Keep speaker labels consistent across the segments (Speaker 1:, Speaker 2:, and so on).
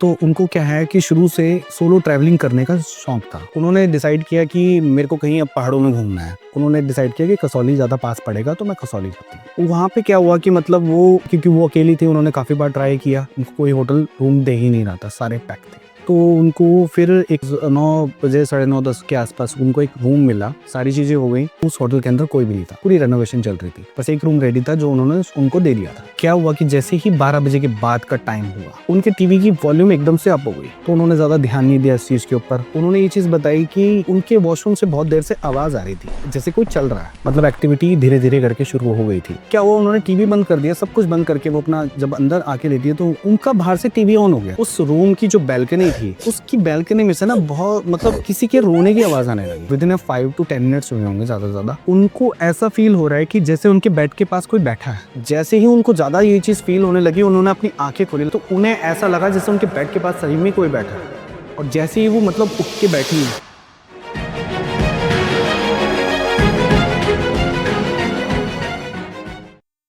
Speaker 1: तो उनको क्या है कि शुरू से सोलो ट्रैवलिंग करने का शौक था। उन्होंने डिसाइड किया कि मेरे को कहीं अब पहाड़ों में घूमना है। उन्होंने डिसाइड किया कि कसौली ज़्यादा पास पड़ेगा तो मैं कसौली जाती हूँ। वहाँ पे क्या हुआ कि मतलब वो क्योंकि वो अकेली थी, उन्होंने काफ़ी बार ट्राई किया, उनको कोई होटल रूम दे ही नहीं रहा था, सारे पैक थे। तो उनको फिर एक 9 बजे 9:30 10 के आसपास उनको एक रूम मिला, सारी चीज़ें हो गई। उस होटल के अंदर कोई भी नहीं था, पूरी रेनोवेशन चल रही थी, बस एक रूम रेडी था जो उन्होंने उनको दे दिया था। क्या हुआ कि जैसे ही 12 बजे के बाद का टाइम हुआ, उनके टीवी की वॉल्यूम एकदम से अप हो गई। तो उन्होंने ज़्यादा ध्यान नहीं दिया इस चीज़ के ऊपर। उन्होंने ये चीज़ बताई कि उनके वॉशरूम से बहुत देर से आवाज़ आ रही थी, जैसे कोई चल रहा है, मतलब एक्टिविटी धीरे धीरे करके शुरू हो गई थी। क्या हुआ, उन्होंने टीवी बंद कर दिया, सब कुछ बंद करके वो अपना जब अंदर आके लेटी है तो उनका बाहर से टीवी ऑन हो गया। उस रूम की जो बैल्कनी थी, उसकी बैल्कनी में से ना बहुत मतलब किसी के रोने की आवाज आने लगी। विदिन 5 to 10 मिनट्स हुए होंगे ज्यादा से ज्यादा। उनको ऐसा फील हो रहा है कि जैसे उनके बेड के पास कोई बैठा है। जैसे ही उनको ज्यादा ये चीज फील होने लगी, उन्होंने अपनी आंखें खोली तो उन्हें ऐसा लगा जैसे उनके बेड के पास सही में कोई बैठा है। और जैसे ही वो मतलब उठ के बैठी,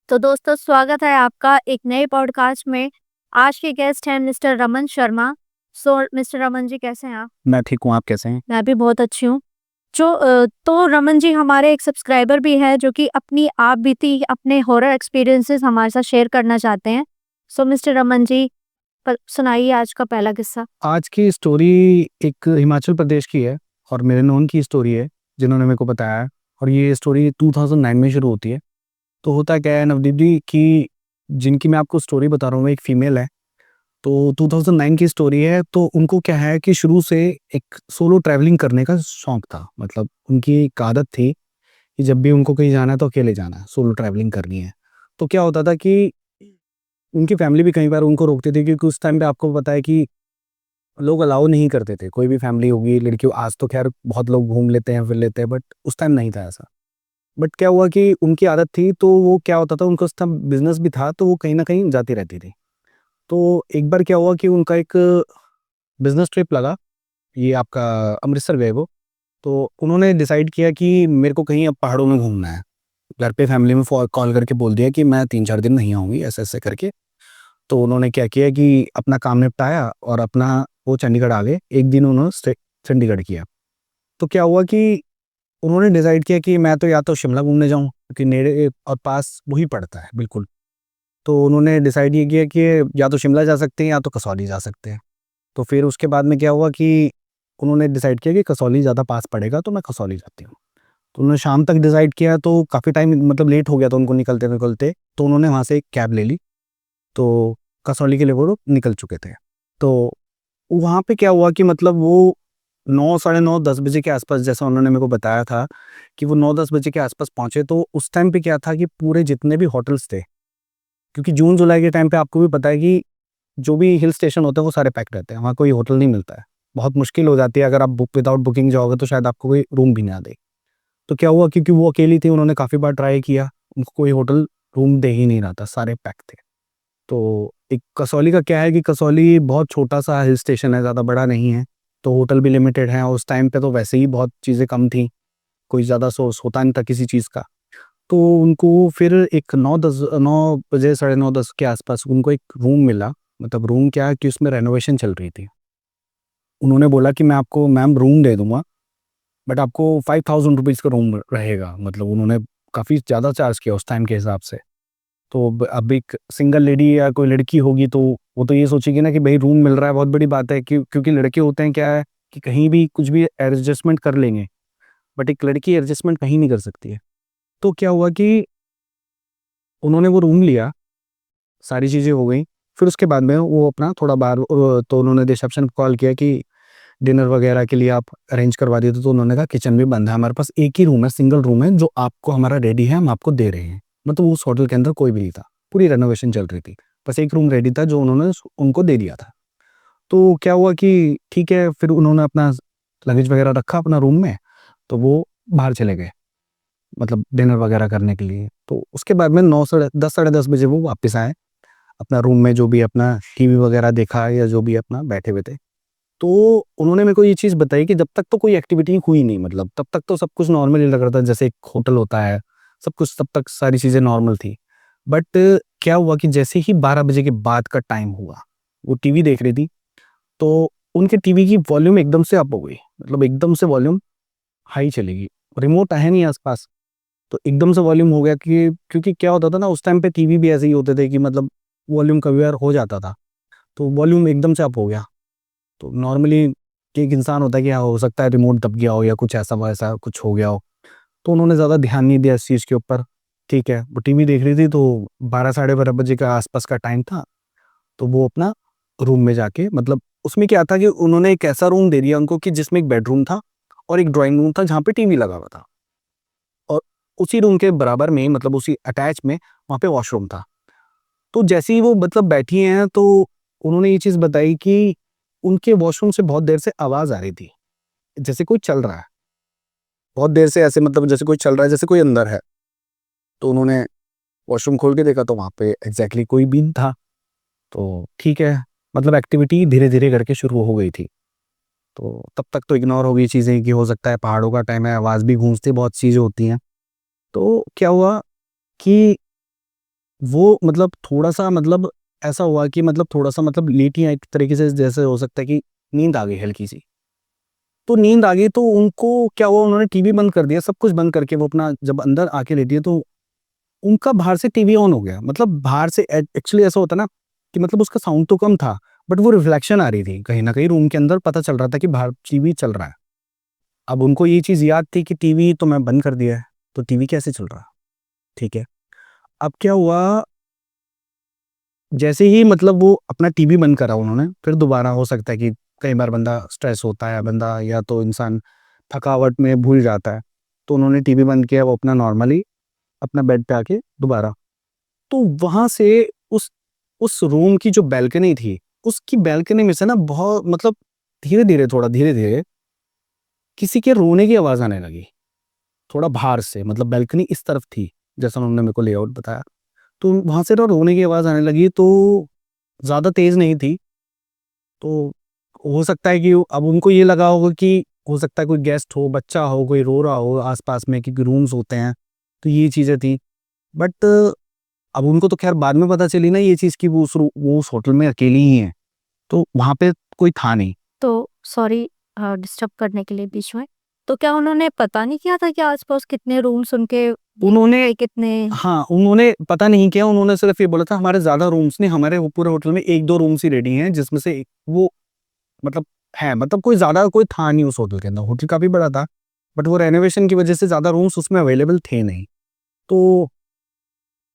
Speaker 2: तो दोस्तों स्वागत है आपका एक नए पॉडकास्ट में। आज के गेस्ट हैं मिस्टर रमन शर्मा। मिस्टर रमन जी कैसे हैं आप?
Speaker 1: मैं ठीक हूँ, आप कैसे हैं?
Speaker 2: मैं भी बहुत अच्छी हूँ। तो रमन जी हमारे एक सब्सक्राइबर भी है जो कि अपनी आप बीती अपने हॉरर एक्सपीरियंसेस हमारे साथ शेयर करना चाहते हैं। मिस्टर रमन जी सुनाइए आज का पहला किस्सा।
Speaker 1: आज की स्टोरी एक हिमाचल प्रदेश की है और मेरे नॉन की स्टोरी है, जिन्होंने मेरे को बताया है। और ये स्टोरी 2009 में शुरू होती है। तो होता क्या है नवदीप जी कि जिनकी मैं आपको स्टोरी बता रहा हूँ, वो एक फीमेल है। तो 2009 की स्टोरी है। तो उनको क्या है कि शुरू से एक सोलो ट्रैवलिंग करने का शौक था। मतलब उनकी एक आदत थी कि जब भी उनको कहीं जाना है तो अकेले जाना है, सोलो ट्रैवलिंग करनी है। तो क्या होता था कि उनकी फैमिली भी कई बार उनको रोकती थी, क्योंकि उस टाइम पे आपको पता है कि लोग अलाउ नहीं करते थे। कोई भी फैमिली होगी लड़कियों, आज तो खैर बहुत लोग घूम लेते हैं फिर लेते हैं, बट उस टाइम नहीं था ऐसा। बट क्या हुआ कि उनकी आदत थी, तो वो क्या होता था, उनको उस टाइम बिजनेस भी था, तो वो कहीं ना कहीं जाती रहती थी। तो एक बार क्या हुआ कि उनका एक बिजनेस ट्रिप लगा, ये आपका अमृतसर गए वो। तो उन्होंने डिसाइड किया कि मेरे को कहीं अब पहाड़ों में घूमना है। घर पे फैमिली में कॉल करके बोल दिया कि मैं 3-4 दिन नहीं आऊँगी, ऐसे ऐसे करके। तो उन्होंने क्या किया कि अपना काम निपटाया और अपना वो चंडीगढ़ आ गए। एक दिन उन्होंने स्टे चंडीगढ़ किया। तो क्या हुआ कि उन्होंने डिसाइड किया कि मैं तो या तो शिमला घूमने जाऊँ, क्योंकि नेड़े और पास वही पड़ता है बिल्कुल। तो उन्होंने डिसाइड ये किया कि या तो शिमला जा सकते हैं या तो कसौली जा सकते हैं। तो फिर उसके बाद में क्या हुआ कि उन्होंने डिसाइड किया कि कसौली ज़्यादा पास पड़ेगा तो मैं कसौली जाती हूँ। तो उन्होंने शाम तक डिसाइड किया, तो काफ़ी टाइम मतलब लेट हो गया था उनको निकलते-निकलते। तो उन्होंने वहाँ से एक कैब ले ली। तो कसौली के लिए वो लोग निकल चुके थे। तो वहाँ पे क्या हुआ कि मतलब वो 9 साढ़े 9 10 बजे के आसपास, जैसा उन्होंने मेरे को बताया था कि वो 9-10 बजे के आसपास पहुँचे। तो उस टाइम पे क्या था कि पूरे जितने भी होटल्स थे, क्योंकि जून जुलाई के टाइम पे आपको भी पता है कि जो भी हिल स्टेशन होते हैं वो सारे पैक्ड रहते हैं, वहाँ कोई होटल नहीं मिलता है। बहुत मुश्किल हो जाती है, अगर आप विदाउट बुकिंग जाओगे तो शायद आपको कोई रूम भी ना दे। तो क्या हुआ, क्योंकि वो अकेली थी, उन्होंने काफ़ी बार ट्राई किया, उनको कोई होटल रूम दे ही नहीं रहा था, सारे पैक थे। तो एक कसौली का क्या है कि कसौली बहुत छोटा-सा हिल स्टेशन है, ज़्यादा बड़ा नहीं है, तो होटल भी लिमिटेड हैं। उस टाइम पे तो वैसे ही बहुत चीज़ें कम थी, कोई ज़्यादा सोर्स होता नहीं था किसी चीज़ का। तो उनको फिर एक 9 बजे 9:30 10 के आसपास उनको एक रूम मिला। मतलब रूम क्या है कि उसमें रेनोवेशन चल रही थी। उन्होंने बोला कि मैं आपको मैम रूम दे दूँगा, बट आपको 5000 रुपीज़ का रूम रहेगा। मतलब उन्होंने काफ़ी ज़्यादा चार्ज किया उस टाइम के हिसाब से। तो अब एक सिंगल लेडी या कोई लड़की होगी तो वो तो ये सोचेगी ना कि भाई रूम मिल रहा है, बहुत बड़ी बात है। क्योंकि लड़के होते हैं क्या है कि कहीं भी कुछ भी एडजस्टमेंट कर लेंगे, बट एक लड़की एडजस्टमेंट कहीं नहीं कर सकती है। तो क्या हुआ कि उन्होंने वो रूम लिया, सारी चीज़ें हो गई। फिर उसके बाद में वो अपना थोड़ा बाहर तो उन्होंने रिसेप्शन को कॉल किया कि डिनर वगैरह के लिए आप अरेंज करवा दिए। तो उन्होंने कहा किचन भी बंद है, हमारे पास एक ही रूम है, सिंगल रूम है जो आपको हमारा रेडी है, हम आपको दे रहे हैं। मतलब उस होटल के अंदर कोई भी नहीं था, पूरी रेनोवेशन चल रही थी, बस एक रूम रेडी था जो उन्होंने उनको दे दिया था। तो क्या हुआ कि ठीक है, फिर उन्होंने अपना लगेज वगैरह रखा अपना रूम में, तो वो बाहर चले गए, मतलब डिनर वगैरह करने के लिए। तो उसके बाद में 9 साढ़े 10 बजे वो वापस आए अपना रूम में, जो भी अपना टीवी वगैरह देखा या जो भी अपना बैठे हुए थे। तो उन्होंने मेरे को ये चीज़ बताई कि जब तक तो कोई एक्टिविटी हुई नहीं, मतलब तब तक तो सब कुछ नॉर्मल ही लग रहा था, जैसे एक होटल होता है, सब कुछ तब तक सारी चीज़ें नॉर्मल थी। बट क्या हुआ कि जैसे ही 12 बजे के बाद का टाइम हुआ, वो टीवी देख रही थी, तो उनके टीवी की वॉल्यूम एकदम से अप हो गई, मतलब एकदम से वॉल्यूम हाई चलेगी, रिमोट है नहीं आसपास, तो एकदम से वॉल्यूम हो गया कि क्योंकि क्या होता था ना उस टाइम पे टीवी भी ऐसे ही होते थे कि मतलब वॉल्यूम कभी बार हो जाता था, तो वॉल्यूम एकदम से अप हो गया। तो नॉर्मली एक इंसान होता है कि हाँ हो सकता है रिमोट दब गया हो या कुछ ऐसा वैसा कुछ हो गया हो, तो उन्होंने ज़्यादा ध्यान नहीं दिया इस चीज़ के ऊपर। ठीक है, वो टीवी देख रही थी तो 12 साढ़े 12 बजे का आसपास का टाइम था, तो वो अपना रूम में जाके मतलब उसमें क्या था कि उन्होंने एक ऐसा रूम दे दिया उनको कि जिसमें एक बेडरूम था और एक ड्राइंग रूम था जहाँ पे टीवी लगा हुआ था, और उसी रूम के बराबर में मतलब उसी अटैच में वहाँ पे वॉशरूम था। तो जैसे ही वो मतलब बैठी हैं तो उन्होंने ये चीज़ बताई कि उनके वॉशरूम से बहुत देर से आवाज़ आ रही थी, जैसे कोई चल रहा है, बहुत देर से ऐसे मतलब जैसे कोई चल रहा है, जैसे कोई अंदर है। तो उन्होंने वॉशरूम खोल के देखा तो वहाँ पे एग्ज़ैक्टली कोई भी नहीं था। तो ठीक है, मतलब एक्टिविटी धीरे-धीरे करके शुरू हो गई थी। तो तब तक तो इग्नोर हो गई चीज़ें कि हो सकता है पहाड़ों का टाइम है, आवाज़ भी गूंजती बहुत चीज़ें होती हैं। तो क्या हुआ कि वो मतलब थोड़ा-सा मतलब ऐसा हुआ कि मतलब थोड़ा-सा मतलब लेटी हैं एक तरीके से, जैसे हो सकता है कि नींद आ गई हल्की-सी। तो नींद आ गई तो उनको क्या हुआ, उन्होंने टीवी बंद कर दिया, सब कुछ बंद करके वो अपना जब अंदर आके लेटी है तो उनका बाहर से टीवी ऑन हो गया। मतलब बाहर से एक्चुअली ऐसा होता है ना कि मतलब उसका साउंड तो कम था, बट वो रिफ्लेक्शन आ रही थी। कहीं न कहीं रूम के अंदर पता चल रहा था कि बाहर टीवी चल रहा है। अब उनको ये चीज़ याद थी कि टीवी तो मैं बंद कर दिया है, तो टीवी कैसे चल रहा? ठीक है। अब क्या हुआ, जैसे ही मतलब वो अपना टीवी बंद करा उन्होंने, फिर दोबारा हो सकता है कि कई बार बंदा स्ट्रेस होता है, बंदा या तो इंसान थकावट में भूल जाता है। तो उन्होंने टीवी बंद किया, वो अपना नॉर्मली अपना बेड पे आके दोबारा, तो वहाँ से उस रूम की जो बालकनी थी, उसकी बालकनी में से ना बहुत मतलब धीरे-धीरे, थोड़ा धीरे-धीरे किसी के रोने की आवाज़ आने लगी। थोड़ा बाहर से मतलब बालकनी इस तरफ थी, जैसा उन्होंने मेरे को लेआउट बताया। तो वहाँ से ना रोने की आवाज़ आने लगी, तो ज़्यादा तेज़ नहीं थी। तो हो सकता है कि अब उनको ये लगा होगा कि हो सकता है कोई गेस्ट हो, बच्चा हो, कोई रो रहा हो आस-पास में, क्योंकि रूम्स होते हैं, तो ये चीज़ें थी। बट अब उनको तो ख़ैर बाद में पता चली ना ये चीज़ कि वो उस होटल में अकेली ही हैं, तो वहाँ पे कोई था नहीं।
Speaker 2: तो सॉरी डिस्टर्ब करने के लिए बीच में। तो क्या उन्होंने पता नहीं किया था कि आस-पास कितने रूम्स उनके
Speaker 1: उन्होंने
Speaker 2: कितने?
Speaker 1: हाँ, उन्होंने पता नहीं किया, उन्होंने सिर्फ़ ये बोला था हमारे ज़्यादा रूम्स नहीं, हमारे वो पूरे होटल में 1-2 रूम्स ही रेडी हैं, जिसमें से वो मतलब है, मतलब कोई ज़्यादा कोई था नहीं उस होटल के अंदर। होटल काफ़ी बड़ा था, बट वो रेनोवेशन की वज़ह से ज़्यादा रूम्स उसमें अवेलेबल थे नहीं। तो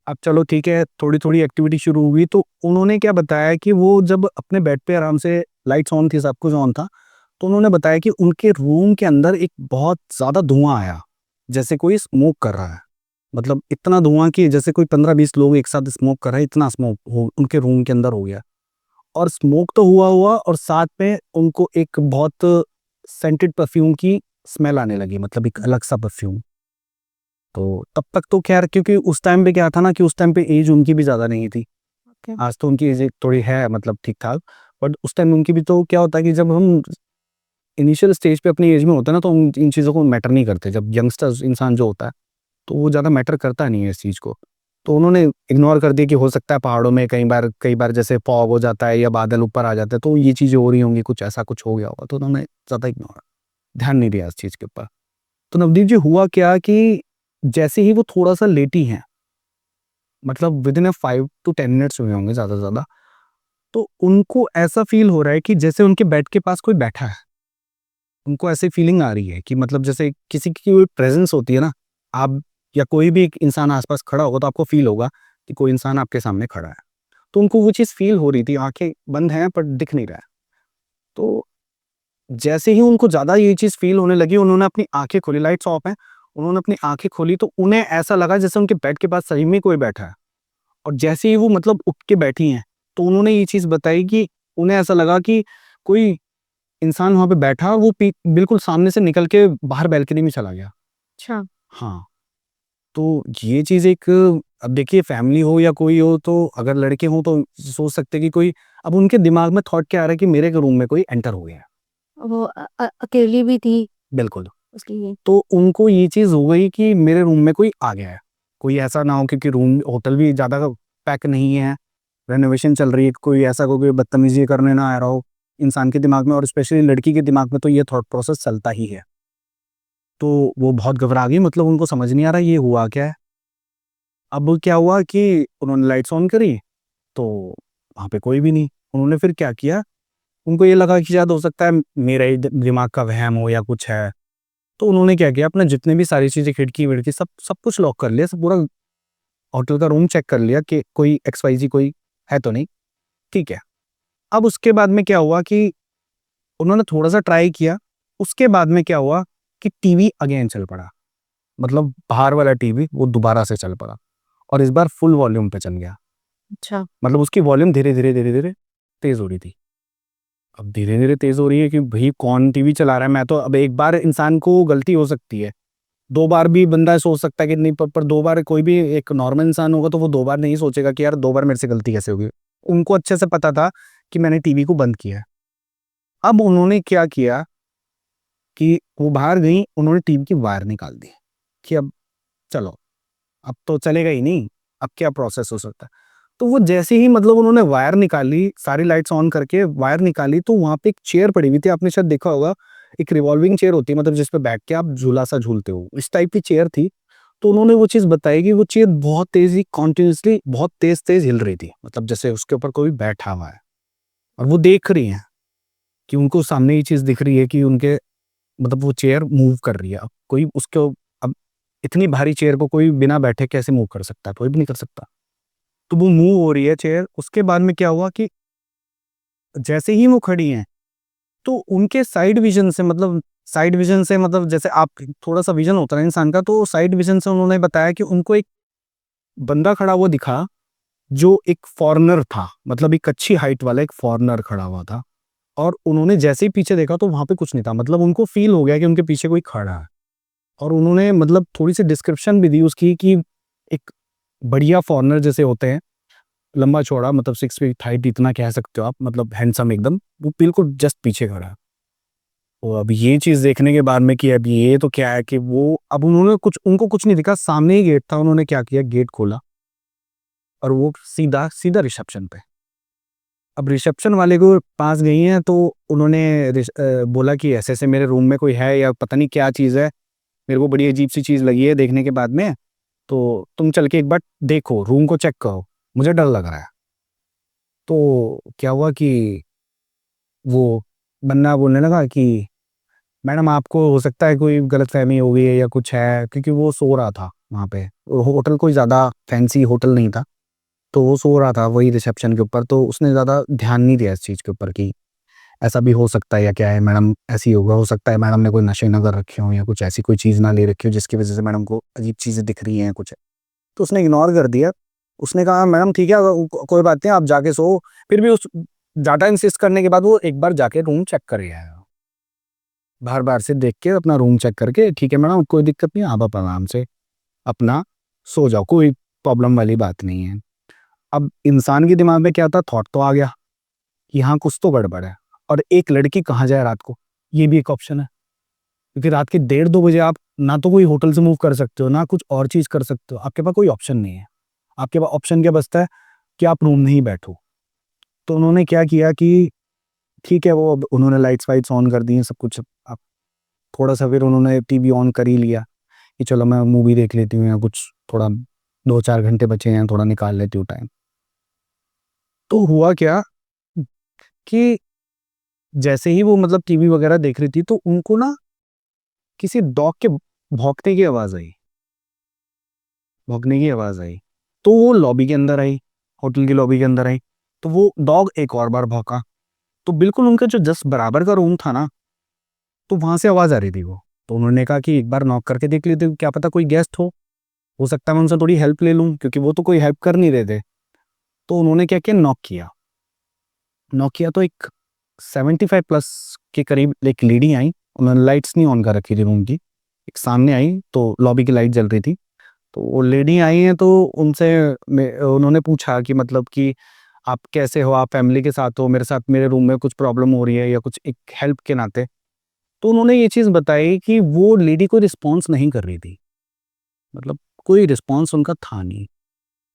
Speaker 1: अब चलो ठीक है, थोड़ी-थोड़ी एक्टिविटी शुरू हुई, तो उन्होंने क्या बताया कि वो जब अपने बेड पे आराम से, लाइट्स ऑन थी, सब कुछ ऑन था, तो उन्होंने बताया कि उनके रूम के अंदर एक बहुत ज़्यादा धुआँ आया, जैसे कोई स्मोक कर रहा है। मतलब इतना धुआँ कि जैसे कोई 15-20 लोग एक साथ स्मोक कर रहे हैं, इतना स्मोक हो उनके रूम के अंदर हो गया। और स्मोक तो हुआ और साथ में उनको एक बहुत सेंटेड परफ्यूम की स्मेल आने लगी, मतलब एक अलग-सा परफ्यूम। तो तब तक तो ख़ैर क्योंकि उस टाइम पे क्या था ना कि उस टाइम पे एज उनकी भी ज़्यादा नहीं थी।
Speaker 2: ओके।
Speaker 1: आज तो उनकी एज एक थोड़ी है मतलब ठीक-ठाक, बट उस टाइम उनकी भी, तो क्या होता है कि जब हम इनिशियल स्टेज पे अपनी एज में होते हैं ना, तो हम इन चीज़ों को मैटर नहीं करते। जब यंगस्टर्स इंसान जो होता है, तो वो ज़्यादा मैटर करता नहीं है इस चीज़ को। तो उन्होंने इग्नोर कर दिया कि हो सकता है पहाड़ों में कई बार जैसे फॉग हो जाता है या बादल ऊपर आ जाते हैं, तो ये चीज़ें हो रही होंगी, कुछ ऐसा कुछ हो गया होगा, तो उन्होंने ज़्यादा इग्नोर ध्यान नहीं दिया इस चीज़ के ऊपर। तो नवदीप जी हुआ क्या कि जैसे ही वो थोड़ा-सा लेटी हैं, मतलब विदिन 5 टू 10 मिनट्स हुए होंगे ज़्यादा से ज़्यादा, तो उनको ऐसा फ़ील हो रहा है कि जैसे उनके बेड के पास कोई बैठा है। उनको ऐसी फ़ीलिंग आ रही है कि मतलब जैसे किसी की कोई प्रेज़ेंस होती है ना, आप या कोई भी एक इंसान आस-पास खड़ा होगा तो आपको फ़ील होगा कि कोई इंसान आपके सामने खड़ा है। तो उनको वो चीज़ फ़ील हो रही थी, आँखें बंद हैं पर दिख नहीं रहा है। तो जैसे ही उनको ज़्यादा ये चीज़ फ़ील होने लगी, उन्होंने अपनी आँखें खोली, लाइट्स ऑफ हैं, उन्होंने अपनी आँखें खोली तो उन्हें ऐसा लगा जैसे उनके बेड के पास सही में कोई बैठा है। और जैसे ही वो मतलब उठ के बैठी हैं, तो उन्होंने ये चीज़ बताई कि उन्हें ऐसा लगा कि कोई इंसान वहाँ पे बैठा और वो बिल्कुल सामने से निकल के बाहर बालकनी में चला गया।
Speaker 2: अच्छा।
Speaker 1: हाँ, तो ये चीज़ एक, अब देखिए फैमिली हो या कोई हो, तो अगर लड़के हों तो सोच सकते हैं कि कोई, अब उनके दिमाग में थॉट क्या आ रहा है कि मेरे रूम में कोई एंटर हो गया है।
Speaker 2: वो अकेली भी थी
Speaker 1: बिल्कुल।
Speaker 2: उसकी।
Speaker 1: तो उनको ये चीज़ हो गई कि मेरे रूम में कोई आ गया है। कोई ऐसा ना हो, क्योंकि रूम होटल भी ज़्यादा पैक नहीं है, रेनोवेशन चल रही है, कोई ऐसा कोई बदतमीज़ी करने ना आ रहा हो। इंसान के दिमाग में और स्पेशली लड़की के दिमाग में तो ये थॉट प्रोसेस चलता ही है। तो वो बहुत घबरा गई, मतलब उनको समझ नहीं आ रहा ये हुआ क्या है। अब क्या हुआ कि उन्होंने लाइट्स ऑन करी तो वहाँ पे कोई भी नहीं। उन्होंने फिर क्या किया, उनको ये लगा कि शायद हो सकता है मेरा ही दिमाग का वहम हो या कुछ है। तो उन्होंने क्या किया, अपना जितने भी सारी चीज़ें खिड़की-विड़की सब सब कुछ लॉक कर लिया, सब पूरा होटल का रूम चेक कर लिया कि कोई एक्स-वाई-ज़ेड कोई है तो नहीं, ठीक है। अब उसके बाद में क्या हुआ कि उन्होंने थोड़ा-सा ट्राई किया, उसके बाद में क्या हुआ कि टीवी अगेन चल पड़ा। मतलब बाहर वाला टीवी वो दोबारा से चल पड़ा और इस बार फुल वॉल्यूम पे चल गया।
Speaker 2: अच्छा।
Speaker 1: मतलब उसकी वॉल्यूम धीरे-धीरे तेज़ हो रही थी। अब धीरे-धीरे तेज़ हो रही है कि भई कौन टीवी चला रहा है, मैं तो अब एक बार इंसान को गलती हो सकती है, 2 बार भी बंदा सोच सकता है कि नहीं, पर 2 बार कोई भी एक नॉर्मल इंसान होगा तो वो 2 बार नहीं सोचेगा कि यार 2 बार मेरे से गलती कैसे हो गई। उनको अच्छे से पता था कि मैंने टीवी को बंद किया है। अब उन्होंने क्या किया कि वो बाहर गईं, उन्होंने टीवी की वायर निकाल दी कि अब चलो, अब तो चलेगा ही नहीं, अब क्या प्रोसेस हो सकता है। तो वो जैसे ही मतलब उन्होंने वायर निकाली, सारी लाइट्स ऑन करके वायर निकाली, तो वहाँ पे एक चेयर पड़ी हुई थी, आपने शायद देखा होगा, एक रिवॉल्विंग चेयर होती है, मतलब जिस पे बैठ के आप झूला-सा झूलते हो, इस टाइप की चेयर थी। तो उन्होंने वो चीज़ बताई कि वो चेयर बहुत तेज़ी कंटीन्यूअसली बहुत तेज़-तेज़ हिल रही थी, मतलब जैसे उसके ऊपर कोई बैठा हुआ है और वो देख रही हैं कि उनको सामने ये चीज़ दिख रही है कि उनके मतलब वो चेयर मूव कर रही है। अब कोई उसको अब इतनी भारी चेयर को कोई बिना बैठे कैसे मूव कर सकता है? कोई भी नहीं कर सकता। तो वो मूव हो रही है चेयर, उसके बाद में क्या हुआ कि जैसे ही वो खड़ी हैं, तो उनके साइड विज़न से मतलब जैसे आप थोड़ा-सा विज़न होता है इंसान का, तो साइड विज़न से उन्होंने बताया कि उनको एक बंदा खड़ा हुआ दिखा, जो एक फ़ॉरेनर था। मतलब एक अच्छी हाइट वाला एक फ़ॉरेनर खड़ा हुआ था और उन्होंने जैसे ही पीछे देखा तो वहाँ पे कुछ नहीं था। मतलब उनको फ़ील हो गया कि उनके पीछे कोई खड़ा है और उन्होंने मतलब थोड़ी-सी डिस्क्रिप्शन भी दी उसकी कि एक बढ़िया फ़ॉरेनर जैसे होते हैं, लंबा-चौड़ा, मतलब 6 फीट हाइट इतना कह सकते हो आप, मतलब हैंडसम एकदम, वो बिल्कुल जस्ट पीछे खड़ा है। तो अब ये चीज़ देखने के बाद में कि अब ये तो क्या है कि वो अब उन्होंने कुछ उनको कुछ नहीं दिखा, सामने ही गेट था, उन्होंने क्या किया, गेट खोला और वो सीधा सीधा रिसेप्शन पे। अब रिसेप्शन वाले को पास गई हैं तो उन्होंने बोला कि ऐसे-ऐसे मेरे रूम में कोई है या पता नहीं क्या चीज़ है, मेरे को बड़ी अजीब-सी चीज़ लगी है देखने के बाद में, तो तुम चल के एक बार देखो, रूम को चेक करो, मुझे डर लग रहा है। तो क्या हुआ कि वो बंदा बोलने लगा कि मैडम आपको हो सकता है कोई गलतफ़हमी हो गई है या कुछ है, क्योंकि वो सो रहा था वहाँ पे। होटल कोई ज़्यादा फैंसी होटल नहीं था, तो वो सो रहा था वही रिसेप्शन के ऊपर, तो उसने ज़्यादा ध्यान नहीं दिया इस चीज़ के ऊपर कि ऐसा भी हो सकता है या क्या है मैडम, ऐसे ही होगा, हो सकता है मैडम ने कोई नशे ना कर रखे हों या कुछ ऐसी कोई चीज़ ना ले रखी हो जिसकी वज़ह से मैडम को अजीब चीज़ें दिख रही हैं कुछ। तो उसने इग्नोर कर दिया। उसने कहा मैडम ठीक है, कोई बात नहीं, आप जाके सो। फिर भी उस ज़्यादा इंसिस्ट करने के बाद वो एक बार जाके रूम चेक कर आया। बाहर-बाहर से देख के अपना रूम चेक करके, ठीक है मैडम कोई दिक्कत नहीं है, आप आराम से अपना सो जाओ, कोई प्रॉब्लम वाली बात नहीं है। अब इंसान के दिमाग में क्या था, थॉट तो आ गया कि हाँ, कुछ तो गड़बड़ है और एक लड़की कहाँ जाए रात को, ये भी एक ऑप्शन है। क्योंकि रात के डेढ़ 2 बजे आप ना तो कोई होटल से मूव कर सकते हो, ना कुछ और चीज़ कर सकते हो, आपके पास कोई ऑप्शन नहीं है। आपके पास ऑप्शन क्या बचता है कि आप रूम में ही बैठो। तो उन्होंने क्या किया कि ठीक है, वो अब उन्होंने लाइट्स-वाइट्स ऑन कर दी हैं, सब कुछ। अब थोड़ा-सा फिर उन्होंने टीवी ऑन कर ही लिया कि चलो मैं मूवी देख लेती हूँ या कुछ, थोड़ा 2-4 घंटे बचे हैं, थोड़ा निकाल लेती हूँ टाइम। तो हुआ क्या कि जैसे ही वो मतलब टीवी वगैरह देख रही थी, तो उनको ना किसी डॉग के भौंकने की आवाज़ आई, भौंकने की आवाज़ आई। तो वो लॉबी के अंदर आई, होटल की लॉबी के अंदर आई, तो वो डॉग एक और बार भौंका। तो बिल्कुल उनका जो जस्ट बराबर का रूम था ना, तो वहाँ से आवाज़ आ रही थी वो। तो उन्होंने कहा कि एक बार नॉक करके देख लेती हूँ, क्या पता कोई गेस्ट हो सकता है मैं उनसे थोड़ी हेल्प ले लूँ, क्योंकि वो तो कोई हेल्प कर नहीं रहे थे। तो उन्होंने क्या किया, नॉक किया। नॉक किया तो एक 75 प्लस के करीब एक लेडी आई, उन्होंने लाइट्स नहीं ऑन कर रखी थी रूम की। एक सामने आई तो लॉबी की लाइट जल रही थी। तो वो लेडी आई हैं तो उनसे उन्होंने पूछा कि मतलब कि आप कैसे हो? आप फैमिली के साथ हो? मेरे साथ मेरे रूम में कुछ प्रॉब्लम हो रही है या कुछ, एक हेल्प के नाते। तो उन्होंने ये चीज़ बताई कि वो लेडी कोई रिस्पॉन्स नहीं कर रही थी। मतलब कोई रिस्पॉन्स उनका था नहीं।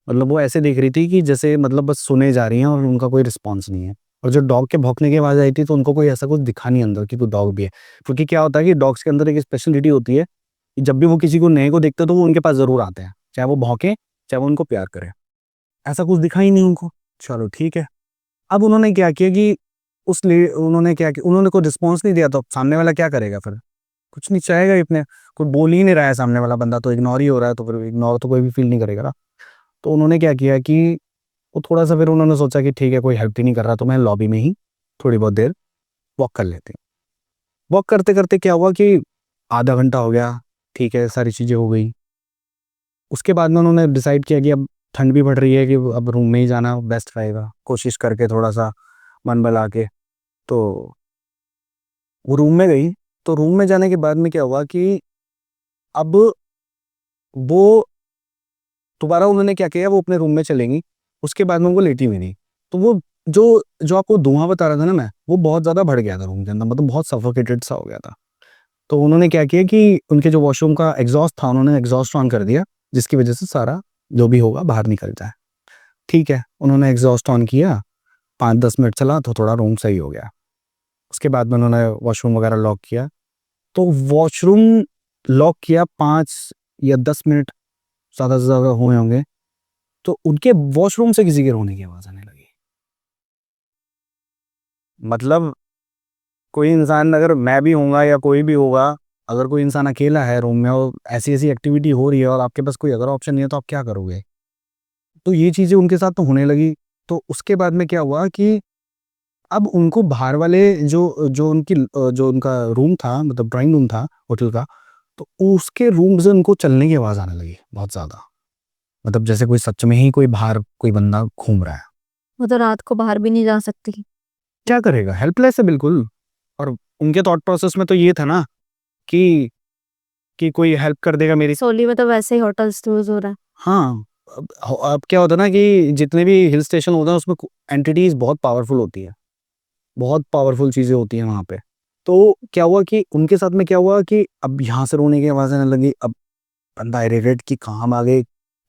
Speaker 1: मतलब वो ऐसे देख रही थी कि जैसे मतलब बस सुने जा रही हैं और उनका कोई रिस्पॉन्स नहीं है। और जो डॉग के भौंकने की आवाज़ आई थी तो उनको कोई ऐसा कुछ दिखा नहीं अंदर कि कोई डॉग भी है। क्योंकि क्या होता है कि डॉग्स के अंदर एक स्पेशलिटी होती है कि जब भी वो किसी को नए को देखते हैं तो वो उनके पास ज़रूर आते हैं, चाहे वो भौंके, चाहे वो उनको प्यार करें। ऐसा कुछ दिखा ही नहीं उनको। चलो ठीक है। अब उन्होंने क्या किया कि उन्होंने क्या किया, उन्होंने कोई रिस्पॉन्स नहीं दिया तो सामने वाला क्या करेगा फिर? कुछ नहीं चाहेगा ही अपने, कोई बोल ही नहीं रहा है सामने वाला बंदा तो इग्नोर ही हो रहा है, तो फिर इग्नोर तो कोई भी फील नहीं करेगा ना। तो उन्होंने क्या किया कि वो थोड़ा-सा फिर उन्होंने सोचा कि ठीक है कोई हेल्प ही नहीं कर रहा तो मैं लॉबी में ही थोड़ी बहुत देर वॉक कर लेते हैं। वॉक करते-करते क्या हुआ कि आधा घंटा हो गया, ठीक है, सारी चीज़ें हो गई। उसके बाद में उन्होंने डिसाइड किया कि अब ठंड भी पड़ रही है कि अब रूम में ही जाना बेस्ट रहेगा। कोशिश करके थोड़ा-सा मन बहला के, तो वो रूम में गई। तो रूम में जाने के बाद में क्या हुआ कि अब वो दोबारा उन्होंने क्या किया, वो अपने रूम में चलेंगी, उसके बाद में वो लेटी हुई थी। तो वो जो जो आपको धुआँ बता रहा था ना मैं, वो बहुत ज़्यादा बढ़ गया था रूम के अंदर, मतलब बहुत सफोकेटेड सा हो गया था। तो उन्होंने क्या किया कि उनके जो वॉशरूम का एग्ज़ॉस्ट था, उन्होंने एग्ज़ॉस्ट ऑन कर दिया, जिसकी वजह से सारा जो भी होगा बाहर निकल जाए। ठीक है, उन्होंने एग्ज़ॉस्ट ऑन किया, 5-10 मिनट चला तो थोड़ा रूम सही हो गया। उसके बाद में उन्होंने वॉशरूम वगैरह लॉक किया। तो वॉशरूम लॉक किया 5 या 10 मिनट ज़्यादा से ज़्यादा हुए होंगे, तो उनके वॉशरूम से किसी के रोने की आवाज़ आने लगी। मतलब कोई इंसान, अगर मैं भी होऊँगा या कोई भी होगा, अगर कोई इंसान अकेला है रूम में और ऐसी-ऐसी एक्टिविटी हो रही है और आपके पास कोई अदर ऑप्शन नहीं है तो आप क्या करोगे? तो ये चीज़ें उनके साथ तो होने लगी। तो उसके बाद में क्या हुआ कि अब उनको बाहर वाले जो उनका रूम था, मतलब ड्राइंग रूम था होटल का, तो उसके रूम से उनको चलने की आवाज़ आने लगी बहुत ज़्यादा। मतलब जैसे कोई सच में ही कोई बाहर कोई बंदा घूम रहा है।
Speaker 2: वो तो रात को बाहर भी नहीं जा सकती।
Speaker 1: क्या करेगा? हेल्पलेस है बिल्कुल। और उनके थॉट प्रोसेस में तो ये था ना कि कोई हेल्प कर देगा मेरी।
Speaker 2: सोली में तो वैसे ही होटल्स यूज़ हो रहा है।
Speaker 1: हाँ, अब क्या होता है ना कि जितने भी हिल स्टेशन होते हैं उसमें एंटिटीज़ बहुत पावरफुल होती है। बहुत पावरफुल चीज़ें होती हैं वहाँ पे। तो क्या हुआ कि उनके साथ में क्या हुआ कि अब यहाँ से रोने की आवाज़ आने लगी। अब बंदा इरिटेट कि कहाँ भागे,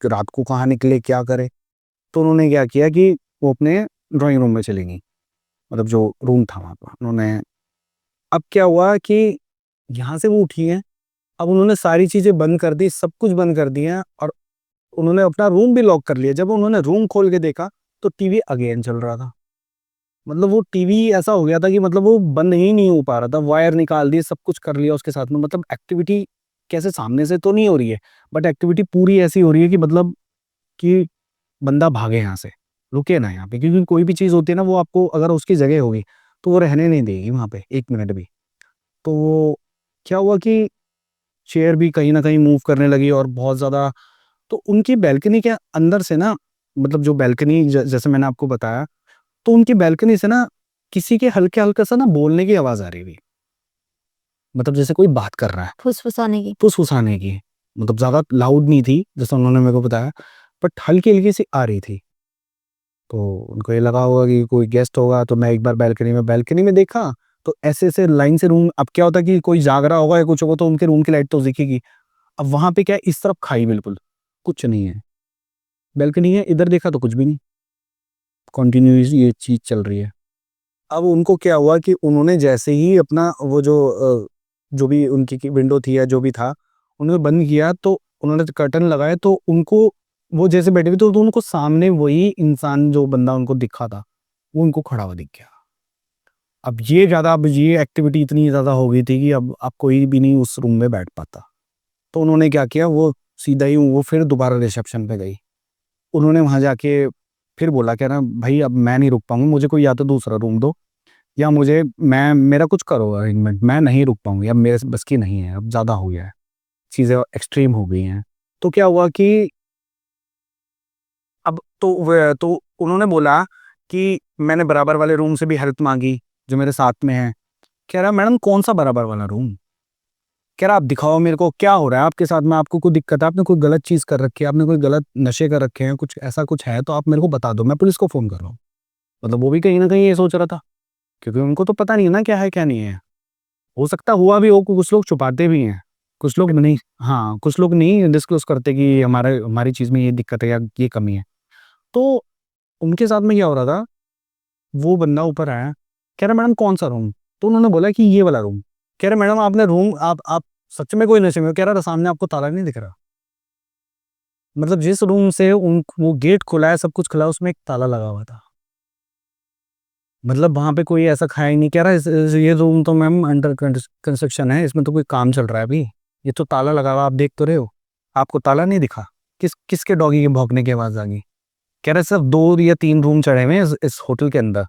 Speaker 1: रात को कहाँ निकले, क्या करे? तो उन्होंने क्या किया कि वो अपने ड्राइंग रूम में चली गईं, मतलब जो रूम था वहाँ पे। उन्होंने अब क्या हुआ कि यहाँ से वो उठी हैं, अब उन्होंने सारी चीज़ें बंद कर दी, सब कुछ बंद कर दिया और उन्होंने अपना रूम भी लॉक कर लिया। जब उन्होंने रूम खोल के देखा, तो टीवी अगेन चल रहा था। मतलब वो टीवी ऐसा हो गया था कि मतलब वो बंद ही नहीं हो पा रहा था, वायर निकाल दिए, सब कुछ कर लिया उसके साथ में। मतलब एक्टिविटी कैसे सामने से तो नहीं हो रही है, बट एक्टिविटी पूरी ऐसी हो रही है कि मतलब कि बंदा भागे यहाँ से, रुके ना यहाँ पे। क्योंकि कोई भी चीज़ होती है ना, वो आपको अगर उसकी जगह होगी, तो वो रहने नहीं देगी वहाँ पे 1 मिनट भी। तो क्या हुआ कि चेयर भी कहीं न कहीं मूव करने लगी और बहुत ज़्यादा। तो उनकी बालकनी के अंदर से ना, मतलब जो बालकनी जैसे मैंने आपको बताया, तो उनकी बालकनी से ना किसी के हल्के-हल्का सा ना बोलने की आवाज़ आ रही थी। मतलब जैसे कोई बात कर रहा है,
Speaker 2: फुसफुसाने की।
Speaker 1: फुसफुसाने की। मतलब ज़्यादा लाउड नहीं थी, जैसा उन्होंने मेरे को बताया, बट हल्की-हल्की सी आ रही थी। तो उनको ये लगा होगा कि कोई गेस्ट होगा, तो मैं एक बार बालकनी में देखा, तो ऐसे-ऐसे लाइन से रूम। अब क्या होता है कि कोई जाग रहा होगा या कुछ होगा तो उनके रूम की लाइट तो दिखेगी। अब वहाँ पे क्या है, इस तरफ खाई बिल्कुल, कुछ नहीं है। बालकनी है, इधर देखा तो कुछ भी नहीं। कंटिन्यूअस ये चीज़ चल रही है। अब उनको क्या हुआ कि उन्होंने जैसे ही अपना वो जो भी उनकी की विंडो थी या जो भी था, उन्होंने बंद किया, तो उन्होंने कर्टन लगाए, तो उनको वो जैसे बैठे हुए थे, तो उनको सामने वही इंसान जो बंदा उनको दिखा था, वो उनको खड़ा हुआ दिख गया। अब ये एक्टिविटी इतनी ज़्यादा हो गई थी कि अब कोई भी नहीं उस रूम में बैठ पाता। तो उन्होंने क्या किया, वो सीधा ही वो फिर दोबारा रिसेप्शन पे गई। उन्होंने वहाँ जाके फिर बोला क्या ना, भई अब मैं नहीं रुक पाऊँगी, मुझे कोई या तो दूसरा रूम दो, या मेरा कुछ करो अरेंजमेंट, मैं नहीं रुक पाऊँगी, अब मेरे से बस की नहीं है, अब ज़्यादा हो गया है, चीज़ें एक्सट्रीम हो गई हैं। तो क्या हुआ कि अब तो उन्होंने बोला कि मैंने बराबर वाले रूम से भी हेल्प माँगी, जो मेरे साथ में है। कह रहा मैडम कौन-सा बराबर वाला रूम? कह रहा आप दिखाओ मेरे को क्या हो रहा है आपके साथ में, आपको कोई दिक्कत है, आपने कोई गलत चीज़ कर रखी है, आपने कोई गलत नशे कर रखे हैं, कुछ ऐसा कुछ है तो आप मेरे को बता दो, मैं पुलिस को फ़ोन कर रहा हूँ। मतलब वो भी कहीं न कहीं ये सोच रहा था, क्योंकि उनको तो पता नहीं है ना क्या है, क्या नहीं है। हो सकता हुआ भी हो, कुछ लोग छुपाते भी हैं, कुछ लोग नहीं, हाँ, कुछ लोग नहीं डिस्क्लोज़ करते कि हमारी चीज़ में ये दिक्कत है या ये कमी है। तो उनके साथ में क्या हो रहा था वो बंदा ऊपर आया, कह रहा मैडम कौन सा रूम? तो उन्होंने बोला कि ये वाला रूम। कह रहे मैडम आपने रूम आप सच में कोई नशे में हो? कह रहा सामने आपको ताला नहीं दिख रहा? मतलब जिस रूम से उन वो गेट खुला है, सब कुछ खुला है, उसमें एक ताला लगा हुआ था। मतलब वहाँ पे कोई ऐसा खाया ही नहीं। कह रहा ये रूम तो मैम अंडर कंस्ट्रक्शन है, इसमें तो कोई काम चल रहा है अभी, ये तो ताला लगा हुआ आप देख तो रहे हो, आपको ताला नहीं दिखा? किसके डॉगी के भौंकने की आवाज आ गई? कह रहे सिर्फ 2 या 3 रूम चढ़े हुए हैं इस होटल के अंदर,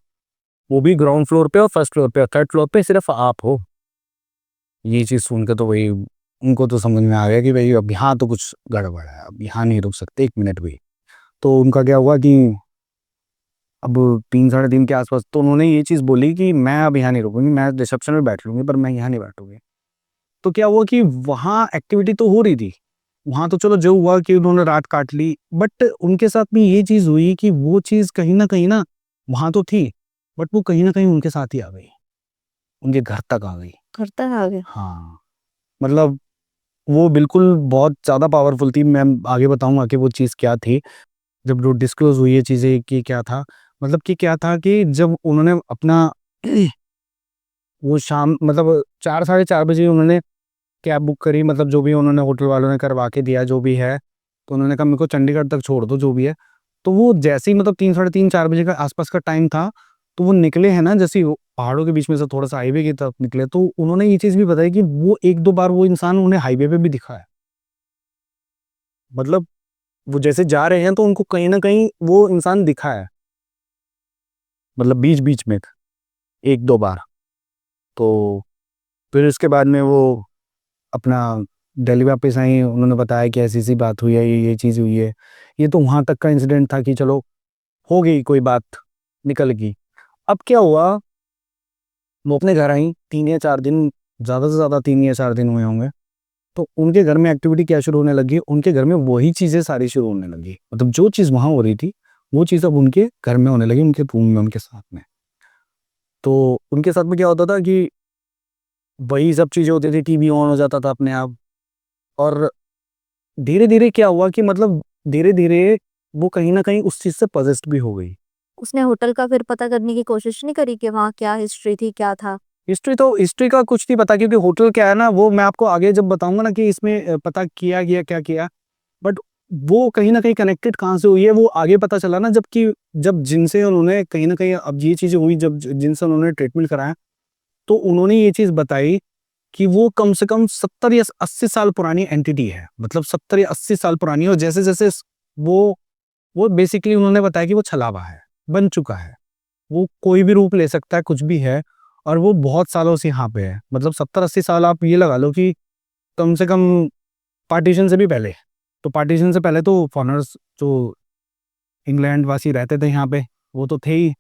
Speaker 1: वो भी ग्राउंड फ्लोर पे और फर्स्ट फ्लोर पे, और थर्ड फ्लोर पे सिर्फ आप हो। ये चीज़ सुन के तो वही उनको तो समझ में आ गया कि भाई अब यहाँ तो कुछ गड़बड़ है, अब यहाँ नहीं रुक सकते 1 मिनट भी। तो उनका क्या हुआ कि अब 3 साढ़े 3 के आसपास तो उन्होंने ये चीज़ बोली कि मैं अब यहाँ नहीं रुकूंगी, मैं रिसेप्शन में बैठ लूंगी, पर मैं यहाँ नहीं बैठूंगी। तो क्या हुआ कि वहाँ एक्टिविटी तो हो रही थी, वहाँ तो चलो जो हुआ कि उन्होंने रात काट ली, बट उनके साथ में ये चीज़ हुई कि वो चीज़ कहीं ना वहाँ तो थी, बट वो कहीं ना कहीं उनके साथ ही आ गई, उनके घर तक आ गई।
Speaker 2: करता है आगे।
Speaker 1: हाँ, मतलब वो बिल्कुल बहुत ज़्यादा पावरफुल थी। मैं आगे बताऊंगा कि वो चीज़ क्या थी जब वो डिस्क्लोज हुई ये चीज़ें कि क्या था। मतलब कि क्या था कि जब उन्होंने अपना वो शाम मतलब 4 साढ़े 4 बजे उन्होंने कैब बुक करी, मतलब जो भी उन्होंने होटल वालों ने करवा के दिया जो भी है, तो उन्होंने कहा मेरे को चंडीगढ़ तक छोड़ दो जो भी है। तो वो जैसे ही मतलब 3 साढ़े 3 4 बजे का आसपास का टाइम था, तो वो निकले हैं ना, जैसे ही वो पहाड़ों के बीच में से थोड़ा-सा हाईवे की तरफ निकले, तो उन्होंने ये चीज़ भी बताई कि वो 1-2 बार वो इंसान उन्हें हाईवे पे भी दिखा है। मतलब वो जैसे जा रहे हैं तो उनको कहीं न कहीं वो इंसान दिखा है, मतलब बीच-बीच में 1-2 बार। तो फिर उसके बाद में वो अपना दिल्ली वापस आई, उन्होंने बताया कि ऐसी-ऐसी बात हुई है, ये चीज़ हुई है। ये तो वहाँ तक का इंसिडेंट था कि चलो हो गई कोई बात, निकल गई। अब क्या हुआ, वो अपने घर आई 3 या 4 दिन, ज़्यादा से ज़्यादा 3 या 4 दिन हुए होंगे। तो उनके घर में एक्टिविटी क्या शुरू होने लगी, उनके घर में वही चीज़ें सारी शुरू होने लगी। मतलब जो चीज़ वहाँ हो रही थी, वो चीज़ अब उनके घर में होने लगी, उनके रूम में, उनके साथ में। तो उनके साथ में क्या होता था कि वही सब चीज़ें होती थी, टीवी ऑन हो जाता था अपने आप, और धीरे-धीरे क्या हुआ कि मतलब धीरे-धीरे वो कहीं न कहीं उस चीज़ से पॉसेस्ड भी हो गई।
Speaker 2: उसने होटल का फिर पता करने की कोशिश नहीं करी कि वहाँ क्या हिस्ट्री थी, क्या था?
Speaker 1: हिस्ट्री का कुछ नहीं पता, क्योंकि होटल क्या है ना, वो मैं आपको आगे जब बताऊँगा ना कि इसमें पता किया गया, क्या किया। बट वो कहीं न कहीं कनेक्टेड कहाँ से हुई है, वो आगे पता चला ना, जब जिनसे उन्होंने कहीं न कहीं अब ये चीज़ें हुई, जब जिनसे उन्होंने ट्रीटमेंट कराया, तो उन्होंने ये चीज़ बताई कि वो कम से कम 70 या 80 साल पुरानी एंटिटी है। मतलब 70 या 80 साल पुरानी, और जैसे-जैसे वो वो बेसिकली उन्होंने बताया कि वो छलावा है, बन चुका है। वो कोई भी रूप ले सकता है, कुछ भी है, और वो बहुत सालों से यहाँ पे है। मतलब 70-80 साल आप ये लगा लो कि कम से कम पार्टीशन से भी पहले। तो पार्टीशन से पहले तो फॉरेनर्स जो इंग्लैंड वासी रहते थे यहाँ पे, वो तो थे ही।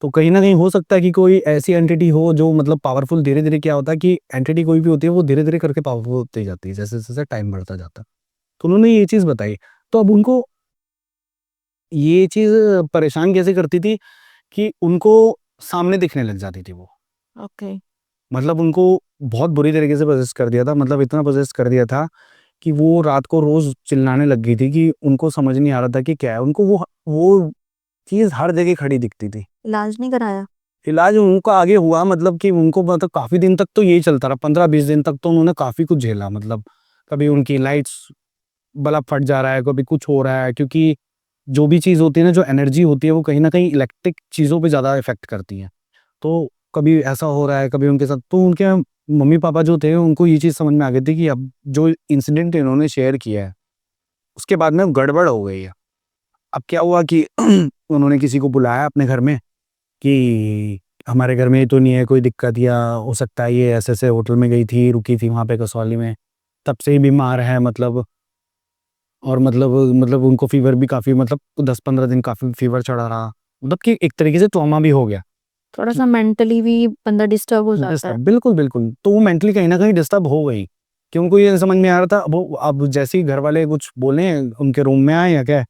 Speaker 1: तो कहीं न कहीं हो सकता है कि कोई ऐसी एंटिटी हो जो मतलब पावरफुल, धीरे-धीरे क्या होता है कि एंटिटी कोई भी होती है, वो धीरे-धीरे करके पावरफुल होती जाती है, जैसे-जैसे टाइम बढ़ता जाता है। तो उन्होंने ये चीज़ बताई। तो अब उनको ये चीज़ परेशान कैसे करती थी कि उनको सामने दिखने लग जाती थी वो।
Speaker 2: ओके।
Speaker 1: मतलब उनको बहुत बुरी तरीके से पोजेस कर दिया था, मतलब इतना पोजेस कर दिया था कि वो रात को रोज़ चिल्लाने लग गई थी कि उनको समझ नहीं आ रहा था कि क्या है। उनको वो चीज़ हर जगह खड़ी दिखती थी।
Speaker 2: इलाज नहीं कराया?
Speaker 1: इलाज उनका आगे हुआ, मतलब कि उनको मतलब काफ़ी दिन तक तो यही चलता रहा, 15-20 दिन तक तो उन्होंने काफ़ी कुछ झेला। मतलब कभी उनकी लाइट्स बल्ब फट जा रहा है, कभी कुछ हो रहा है, क्योंकि जो भी चीज़ होती है ना, जो एनर्जी होती है, वो कहीं न कहीं इलेक्ट्रिक चीज़ों पे ज़्यादा इफ़ेक्ट करती है। तो कभी ऐसा हो रहा है, कभी उनके साथ, तो उनके मम्मी-पापा जो थे, उनको ये चीज़ समझ में आ गई थी कि अब जो इंसिडेंट इन्होंने शेयर किया है, उसके बाद में गड़बड़ हो गई है। अब क्या हुआ कि उन्होंने किसी को बुलाया अपने घर में कि हमारे घर में ये तो नहीं है कोई दिक्कत, या हो सकता है ये ऐसे-ऐसे होटल में गई थी, रुकी थी वहाँ पे कसौली में, तब से ही बीमार है मतलब। और मतलब उनको फ़ीवर भी काफ़ी, मतलब 10-15 दिन काफ़ी फ़ीवर चढ़ा रहा। मतलब कि एक तरीके से ट्रॉमा भी हो गया।
Speaker 2: थोड़ा-सा मेंटली भी बंदा डिस्टर्ब हो जाता है।
Speaker 1: डिस्टर्ब, बिल्कुल, बिल्कुल। तो वो मेंटली कहीं न कहीं डिस्टर्ब हो गई, कि उनको ये समझ में आ रहा था, वो अब जैसे ही घर वाले कुछ बोले, उनके रूम में आए या क्या,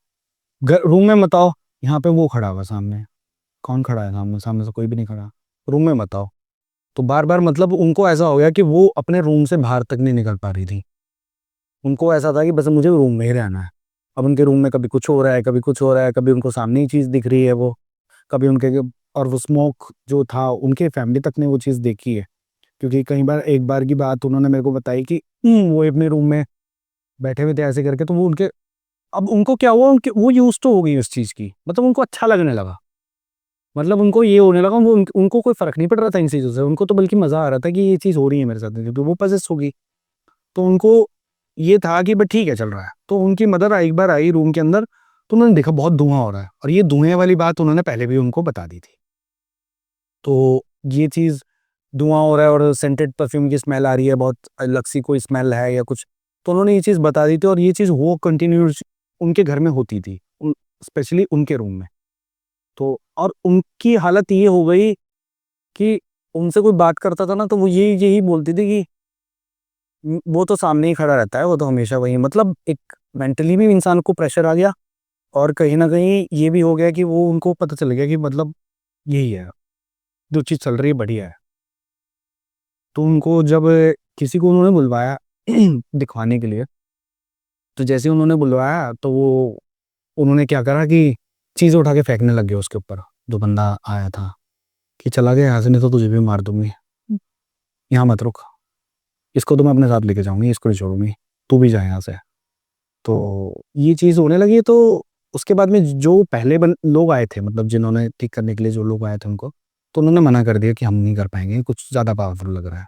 Speaker 1: रूम में मत आओ, यहाँ पे वो खड़ा हुआ सामने। कौन खड़ा है सामने? सामने से कोई भी नहीं खड़ा। रूम में मत आओ। तो बार-बार मतलब उनको ऐसा हो गया कि वो अपने रूम से बाहर तक नहीं निकल पा रही थी। उनको ऐसा था कि बस मुझे रूम में ही रहना है। अब उनके रूम में कभी कुछ हो रहा है, कभी कुछ हो रहा है, कभी उनको सामने ही चीज़ दिख रही है वो, कभी उनके और वो स्मोक जो था उनके फैमिली तक ने वो चीज़ देखी है, क्योंकि कई बार एक बार की बात उन्होंने मेरे को बताई कि वो अपने रूम में बैठे हुए थे ऐसे करके, तो वो उनके अब उनको क्या हुआ, उनके वो यूज़ टू हो गई उस चीज़ की, मतलब उनको अच्छा लगने लगा। मतलब उनको ये होने लगा, वो उनको कोई फ़र्क नहीं पड़ रहा था इन चीज़ों से, उनको तो बल्कि मज़ा आ रहा था कि ये चीज़ हो रही है मेरे साथ, क्योंकि वो पॉसेस हो गई। तो उनको ये था कि बस ठीक है चल रहा है। तो उनकी मदर एक बार आई रूम के अंदर, तो उन्होंने देखा बहुत धुआँ हो रहा है, और ये धुएँ वाली बात उन्होंने पहले भी उनको बता दी थी। तो ये चीज़ धुआँ हो रहा है और सेंटेड परफ्यूम की स्मेल आ रही है, बहुत अलग सी कोई स्मेल है या कुछ, तो उन्होंने ये चीज़ बता दी थी, और ये चीज़ वो कंटिन्यूअस उनके घर में होती थी, स्पेशली उनके रूम में। तो और उनकी हालत ये हो गई कि उनसे कोई बात करता था ना, तो वो यही यही बोलती थी कि वो तो सामने ही खड़ा रहता है, वो तो हमेशा वही, मतलब एक मेंटली भी इंसान को प्रेशर आ गया, और कहीं न कहीं ये भी हो गया कि वो उनको पता चल गया कि मतलब यही है, जो चीज़ चल रही है बढ़िया है। तो उनको जब किसी को उन्होंने बुलवाया दिखवाने के लिए, तो जैसे ही उन्होंने बुलवाया तो वो उन्होंने क्या करा कि चीज़ें उठा के फेंकने लग गए उसके ऊपर, जो बंदा आया था, कि चला गया यहाँ से, नहीं तो तुझे भी मार दूँगी, यहाँ मत रुक, इसको तो मैं अपने साथ लेके जाऊँगी, इसको नहीं छोड़ूँगी, तू भी जा यहाँ से। तो ये चीज़ होने लगी, तो उसके बाद में जो पहले लोग आए थे, मतलब जिन्होंने ठीक करने के लिए जो लोग आए थे उनको, तो उन्होंने मना कर दिया कि हम नहीं कर पाएँगे, कुछ ज़्यादा पावरफुल लग रहा है।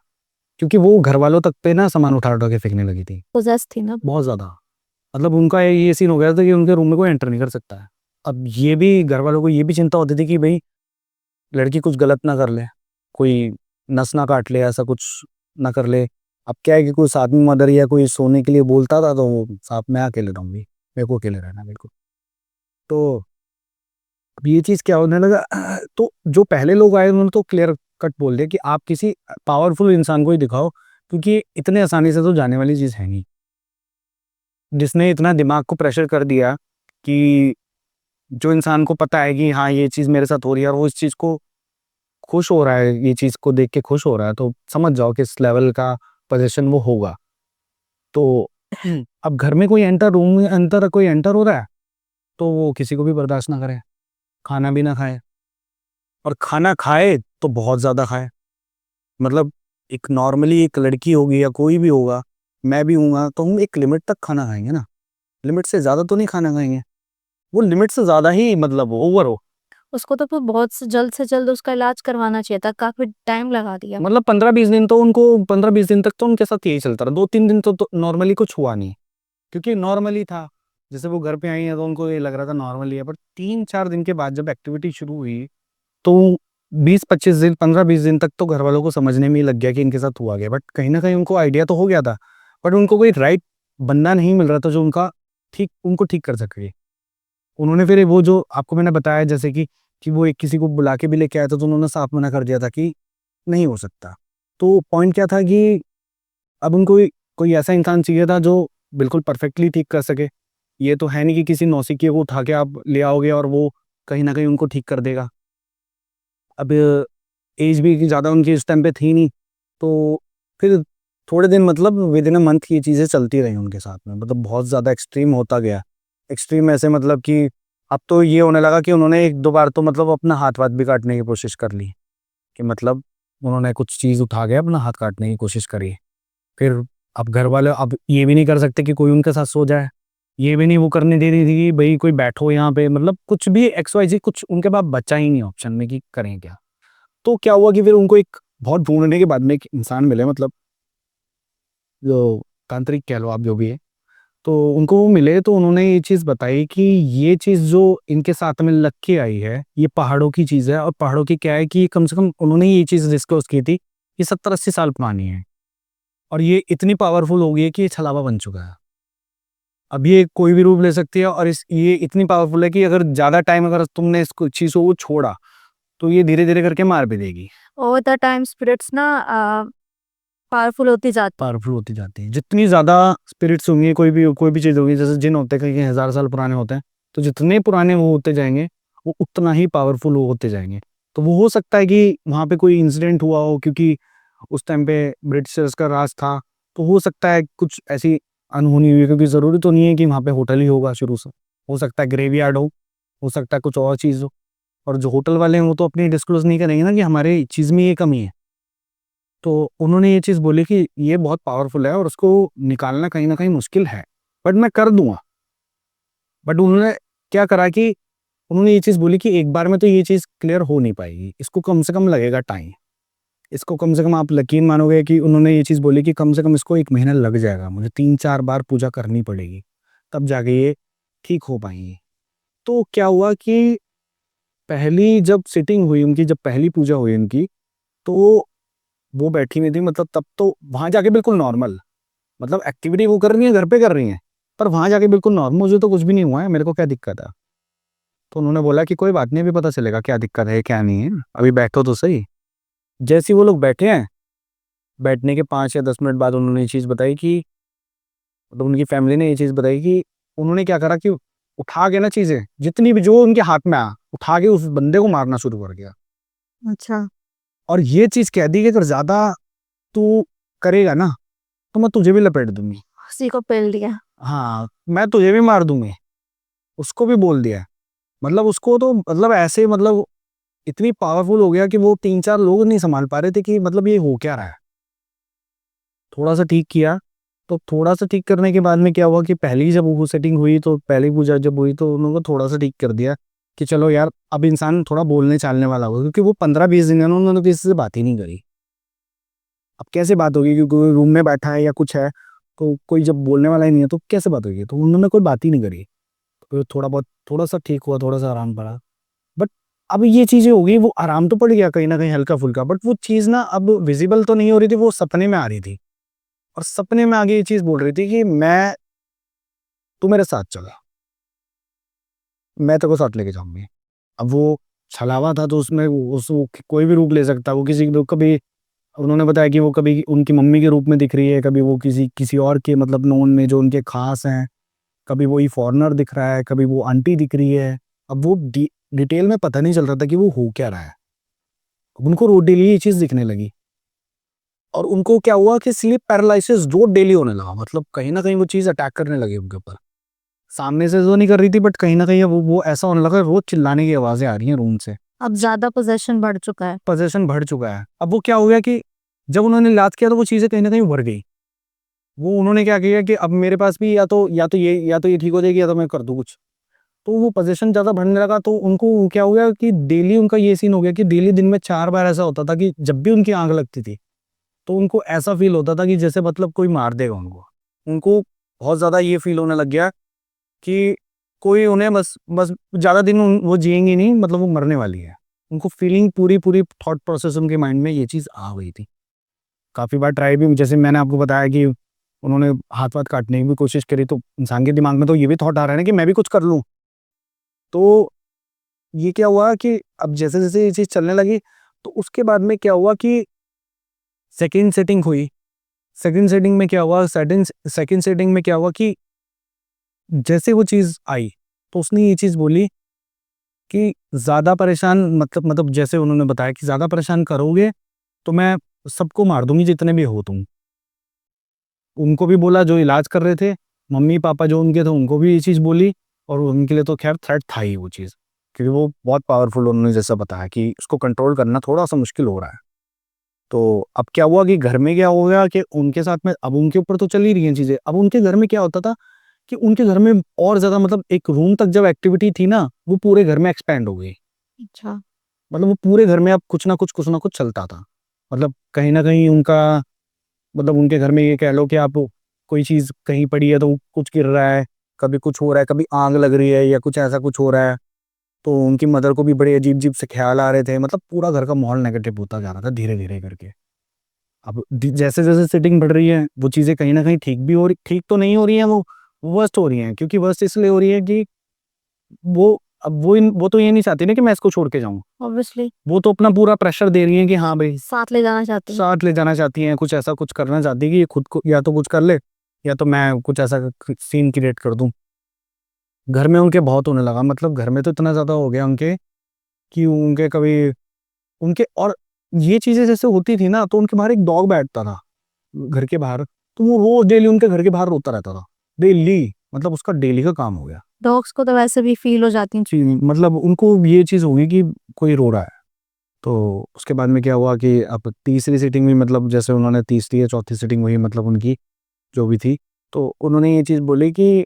Speaker 1: क्योंकि वो घरवालों तक पे ना सामान उठा-उठा के फेंकने लगी थी,
Speaker 2: पोजेस थी ना।
Speaker 1: बहुत ज़्यादा। मतलब उनका ये सीन हो गया था कि उनके रूम में कोई एंटर नहीं कर सकता है। अब ये भी घरवालों को ये भी चिंता होती थी कि भई लड़की कुछ गलत ना कर ले, कोई नस ना काट ले, ऐसा कुछ ना कर ले। अब क्या है कि कोई साथ में मदर या कोई सोने के लिए बोलता था, तो वो साथ में अकेले रहूँगी, मेरे को अकेले रहना है, बिल्कुल। तो अब ये चीज़ क्या होने लगा, तो जो पहले लोग आए उन्होंने तो क्लियर कट बोल दिया कि आप किसी पावरफुल इंसान को ही दिखाओ, क्योंकि इतने आसानी से तो जाने वाली चीज़ है नहीं। जिसने इतना दिमाग को प्रेशर कर दिया कि जो इंसान को पता है कि हाँ, ये चीज़ मेरे साथ हो रही है, और वो इस चीज़ को खुश हो रहा है, ये चीज़ को देख के खुश हो रहा है, तो समझ जाओ किस लेवल का पोज़ीशन वो होगा। तो अब घर में कोई रूम में अंदर कोई एंटर हो रहा है, तो वो किसी को भी बर्दाश्त ना करे, खाना भी ना खाए, और खाना खाए तो बहुत ज़्यादा खाए। मतलब एक नॉर्मली एक लड़की होगी या कोई भी होगा, मैं भी हूँगा, तो हम एक लिमिट तक खाना खाएँगे ना, लिमिट से ज़्यादा तो नहीं खाना खाएँगे। वो लिमिट से ज़्यादा ही मतलब ओवर हो।
Speaker 2: उसको तो फिर बहुत से जल्द उसका इलाज करवाना चाहिए था, काफ़ी टाइम लगा दिया।
Speaker 1: मतलब 15-20 दिन तो उनको 15-20 दिन तक तो उनके साथ यही चलता रहा। 2-3 दिन तो नॉर्मली कुछ हुआ नहीं, क्योंकि नॉर्मली था। जैसे वो घर पे आई हैं तो उनको ये लग रहा था नॉर्मली है, पर 3-4 दिन के बाद जब एक्टिविटी शुरू हुई, तो 20-25 दिन 15-20 दिन तक तो घरवालों को समझने में ही लग गया कि इनके साथ हुआ क्या। बट कहीं न कहीं उनको आइडिया तो हो गया था, बट उनको कोई राइट बंदा नहीं मिल रहा था जो उनको ठीक कर सके। उन्होंने फिर वो जो आपको मैंने बताया, जैसे कि वो एक किसी को बुला के भी लेके आया था, तो उन्होंने साफ मना कर दिया था कि नहीं हो सकता। तो पॉइंट क्या था कि अब उनको कोई ऐसा इंसान चाहिए था जो बिल्कुल परफेक्टली ठीक कर सके। ये तो है नहीं कि किसी नौसिखिए को उठा के आप ले आओगे और वो कहीं न कहीं उनको ठीक कर देगा। अब एज भी ज़्यादा उनकी इस टाइम पे थी नहीं, तो फिर थोड़े दिन मतलब विदिन अ मंथ ये चीज़ें चलती रही उनके साथ में। मतलब बहुत ज़्यादा एक्सट्रीम होता गया। एक्सट्रीम ऐसे मतलब कि अब तो ये होने लगा कि उन्होंने 1-2 बार तो मतलब अपना हाथ-वाथ भी काटने की कोशिश कर ली, कि मतलब उन्होंने कुछ चीज़ उठा के अपना हाथ काटने की कोशिश करी। फिर अब घरवाले अब ये भी नहीं कर सकते कि कोई उनके साथ सो जाए। ये भी नहीं वो करने दे रही थी कि भई कोई बैठो यहाँ पे, मतलब कुछ भी एक्स वाई ज़ेड कुछ उनके पास बचा ही नहीं ऑप्शन में कि करें क्या? तो क्या हुआ कि फिर उनको एक बहुत ढूँढने के बाद में एक इंसान मिले, मतलब जो तांत्रिक कह लो आप जो भी है। तो उनको वो मिले, तो उन्होंने ये चीज़ बताई कि ये चीज़ जो इनके साथ में लग के आई है, ये पहाड़ों की चीज़ है, और पहाड़ों की क्या है कि कम से कम उन्होंने ये चीज़ डिस्क्लोज़ की थी, ये 70-80 साल पुरानी है, और ये इतनी पावरफुल हो गई है कि ये छलावा बन चुका है। अब ये कोई भी रूप ले सकती है, और ये इतनी पावरफुल है कि अगर ज़्यादा टाइम अगर तुमने इस चीज़ को छोड़ा, तो ये धीरे-धीरे करके मार भी देगी।
Speaker 2: ओवर द टाइम स्पिरिट्स ना पावरफुल होती जाती।
Speaker 1: पावरफुल होती जाती है। जितनी ज़्यादा स्पिरिट्स होंगी, कोई भी चीज़ होगी, जैसे जिन होते हैं कई हज़ार साल पुराने होते हैं, तो जितने पुराने वो होते जाएँगे, वो उतना ही पावरफुल वो होते जाएँगे। तो वो हो सकता है कि वहाँ पे कोई इंसिडेंट हुआ हो, क्योंकि उस टाइम पे ब्रिटिशर्स का राज था, तो हो सकता है कुछ ऐसी अनहोनी हुई, क्योंकि ज़रूरी तो नहीं है कि वहाँ पे होटल ही होगा शुरू से। हो सकता है ग्रेवयार्ड हो सकता है कुछ और चीज़ हो। और जो होटल वाले हैं वो तो अपनी डिस्क्लोज नहीं करेंगे ना कि हमारे चीज़ में ये कमी है। तो उन्होंने ये चीज़ बोली कि ये बहुत पावरफुल है और उसको निकालना कहीं ना कहीं मुश्किल है, बट मैं कर दूंगा। बट उन्होंने क्या करा कि उन्होंने ये चीज़ बोली कि एक बार में तो ये चीज़ क्लियर हो नहीं पाएगी, इसको कम से कम लगेगा टाइम। इसको कम से कम आप यकीन मानोगे कि उन्होंने ये चीज़ बोली कि कम से कम इसको 1 महीना लग जाएगा, मुझे 3-4 बार पूजा करनी पड़ेगी, तब जाके ये ठीक हो पाएँगी। तो क्या हुआ कि पहली जब सिटिंग हुई उनकी, जब पहली पूजा हुई उनकी, तो वो बैठी हुई थी, मतलब तब तो वहाँ जाके बिल्कुल नॉर्मल, मतलब एक्टिविटी वो कर रही हैं, घर पे कर रही हैं, पर वहाँ जाके बिल्कुल नॉर्मल, मुझे तो कुछ भी नहीं हुआ है, मेरे को क्या दिक्कत है? तो उन्होंने बोला कि कोई बात नहीं, अभी पता चलेगा क्या दिक्कत है, क्या नहीं है, अभी बैठो तो सही। जैसे ही वो लोग बैठे हैं, बैठने के 5 या 10 मिनट बाद उन्होंने ये चीज़ बताई कि मतलब उनकी फैमिली ने ये चीज़ बताई कि उन्होंने क्या करा कि उठा के ना चीज़ें, जितनी भी जो उनके हाथ में आया, उठा के उस बंदे को मारना शुरू कर दिया।
Speaker 2: अच्छा।
Speaker 1: और ये चीज़ कह दी कि अगर ज़्यादा तू करेगा ना, तो मैं तुझे भी लपेट दूँगी।
Speaker 2: उसी को पेल दिया।
Speaker 1: हाँ, मैं तुझे भी मार दूँगी। उसको भी बोल दिया। मतलब उसको तो मतलब ऐसे मतलब इतनी पावरफुल हो गया कि वो 3-4 लोग नहीं सँभाल पा रहे थे कि मतलब ये हो क्या रहा है? थोड़ा-सा ठीक किया, तो थोड़ा-सा ठीक करने के बाद में क्या हुआ कि पहली जब वो सेटिंग हुई, तो पहली पूजा जब हुई तो उन्होंने थोड़ा-सा ठीक कर दिया कि चलो यार, अब इंसान थोड़ा बोलने-चालने वाला होगा, क्योंकि वो 15-20 दिन है ना, उन्होंने किसी से बात ही नहीं करी। अब कैसे बात होगी, क्योंकि कोई रूम में बैठा है या कुछ है, तो कोई जब बोलने वाला ही नहीं है, तो कैसे बात होगी? तो उन्होंने कोई बात ही नहीं करी। तो थोड़ा बहुत थोड़ा-सा ठीक हुआ, थोड़ा-सा आराम पड़ा। बट अब ये चीज़ें हो गई, वो आराम तो पड़ गया कहीं न कहीं हल्का-फुल्का, बट वो चीज़ ना अब विज़िबल तो नहीं हो रही थी, वो सपने में आ रही थी। और सपने में आगे ये चीज़ बोल रही थी कि तू मेरे साथ चल, मैं तेरे को साथ लेके जाऊँगी। अब वो छलावा था, तो उसमें वो कोई भी रूप ले सकता है, वो किसी को कभी उन्होंने बताया कि वो कभी उनकी मम्मी के रूप में दिख रही है, कभी वो किसी किसी और के मतलब नोन में जो उनके ख़ास हैं, कभी वही फ़ॉरेनर दिख रहा है, कभी वो आंटी दिख रही है। अब वो डिटेल में पता नहीं चल रहा था कि वो हो क्या रहा है। अब उनको रो डेली ये चीज़ दिखने लगी और उनको क्या हुआ कि स्लीप पैरालिसिस जो डेली होने लगा, मतलब कहीं न कहीं वो चीज़ अटैक करने लगी उनके ऊपर। सामने से तो नहीं कर रही थी, बट कहीं न कहीं अब वो ऐसा होने लगा, रोज़ चिल्लाने की आवाज़ें आ रही हैं रूम से।
Speaker 2: अब ज़्यादा पोज़ेशन बढ़ चुका है।
Speaker 1: पोज़ेशन बढ़ चुका है। अब वो क्या हो गया कि जब उन्होंने इलाज किया, तो वो चीज़ें कहीं न कहीं बढ़ गई। वो उन्होंने क्या किया कि अब मेरे पास भी या तो ये ठीक हो जाएगी, या तो मैं कर दूँ कुछ। तो वो पोज़ेशन ज़्यादा बढ़ने लगा, तो उनको क्या हो गया कि डेली उनका ये सीन हो गया कि डेली दिन में 4 बार ऐसा होता था कि जब भी उनकी आँख लगती थी, तो उनको ऐसा फ़ील होता था कि जैसे मतलब कोई मार देगा उनको। उनको बहुत ज़्यादा ये फ़ील होने लग गया कि कोई उन्हें बस बस ज़्यादा दिन वो जिएँगी नहीं, मतलब वो मरने वाली है। उनको फ़ीलिंग पूरी थॉट प्रोसेस उनके माइंड में ये चीज़ आ गई थी। काफ़ी बार ट्राई भी, जैसे मैंने आपको बताया कि उन्होंने हाथ-वाथ काटने की भी कोशिश करी, तो इंसान के दिमाग में तो ये भी थॉट आ रहा है ना कि मैं भी कुछ कर लूँ। तो ये क्या हुआ कि अब जैसे-जैसे ये चीज़ चलने लगी, तो उसके बाद में क्या हुआ कि सेकंड सेटिंग हुई। सेकंड सेटिंग में क्या हुआ कि जैसे वो चीज़ आई, तो उसने ये चीज़ बोली कि ज़्यादा परेशान मतलब जैसे उन्होंने बताया कि ज़्यादा परेशान करोगे, तो मैं सबको मार दूँगी जितने भी हो तुम। उनको भी बोला जो इलाज कर रहे थे, मम्मी-पापा जो उनके थे उनको भी ये चीज़ बोली, और उनके लिए तो ख़ैर थ्रेट था ही वो चीज़। क्योंकि वो बहुत पावरफुल, उन्होंने जैसा बताया कि उसको कंट्रोल करना थोड़ा-सा मुश्किल हो रहा है। तो अब क्या हुआ कि घर में क्या हो गया कि उनके साथ में अब उनके ऊपर तो चल ही रही हैं चीज़ें। अब उनके घर में क्या होता था कि उनके घर में और ज़्यादा, मतलब एक रूम तक जब एक्टिविटी थी ना, वो पूरे घर में एक्सपैंड हो गई।
Speaker 2: अच्छा।
Speaker 1: मतलब वो पूरे घर में अब कुछ ना कुछ चलता था। मतलब कहीं न कहीं उनका मतलब उनके घर में ये कह लो कि आप कोई चीज़ कहीं पड़ी है तो कुछ गिर रहा है, कभी कुछ हो रहा है, कभी आग लग रही है या कुछ ऐसा कुछ हो रहा है। तो उनकी मदर को भी बड़े अजीब-अजीब से ख़्याल आ रहे थे। मतलब पूरा घर का माहौल नेगेटिव होता जा रहा था धीरे-धीरे करके। अब जैसे-जैसे सिटिंग बढ़ रही है, वो चीज़ें कहीं न कहीं ठीक तो नहीं हो रही हैं, वो वर्स्ट हो रही हैं। क्योंकि वर्स्ट इसलिए हो रही है कि वो अब वो तो ये नहीं चाहती ना कि मैं इसको छोड़ के जाऊँ।
Speaker 2: ऑब्वियसली
Speaker 1: वो तो अपना पूरा प्रेशर दे रही हैं कि हाँ भई,
Speaker 2: साथ ले जाना चाहती हैं।
Speaker 1: साथ ले जाना चाहती हैं, कुछ ऐसा कुछ करना चाहती हैं कि ये खुद को या तो कुछ कर ले, या तो मैं कुछ ऐसा सीन क्रिएट कर दूँ। घर में उनके बहुत होने लगा, मतलब घर में तो इतना ज़्यादा हो गया उनके कि उनके कभी उनके और ये चीज़ें जैसे होती थी ना, तो उनके बाहर एक डॉग बैठता था, घर के बाहर, तो वो रोज़ डेली उनके घर के बाहर रोता रहता था, डेली। मतलब उसका डेली का काम हो गया।
Speaker 2: डॉग्स को तो वैसे भी फील हो जाती हैं।
Speaker 1: मतलब उनको ये चीज़ होगी कि कोई रो रहा है। तो उसके बाद में क्या हुआ कि अब तीसरी सीटिंग में, मतलब जैसे उन्होंने तीसरी या चौथी सीटिंग हुई, मतलब उनकी जो भी थी, तो उन्होंने ये चीज़ बोली कि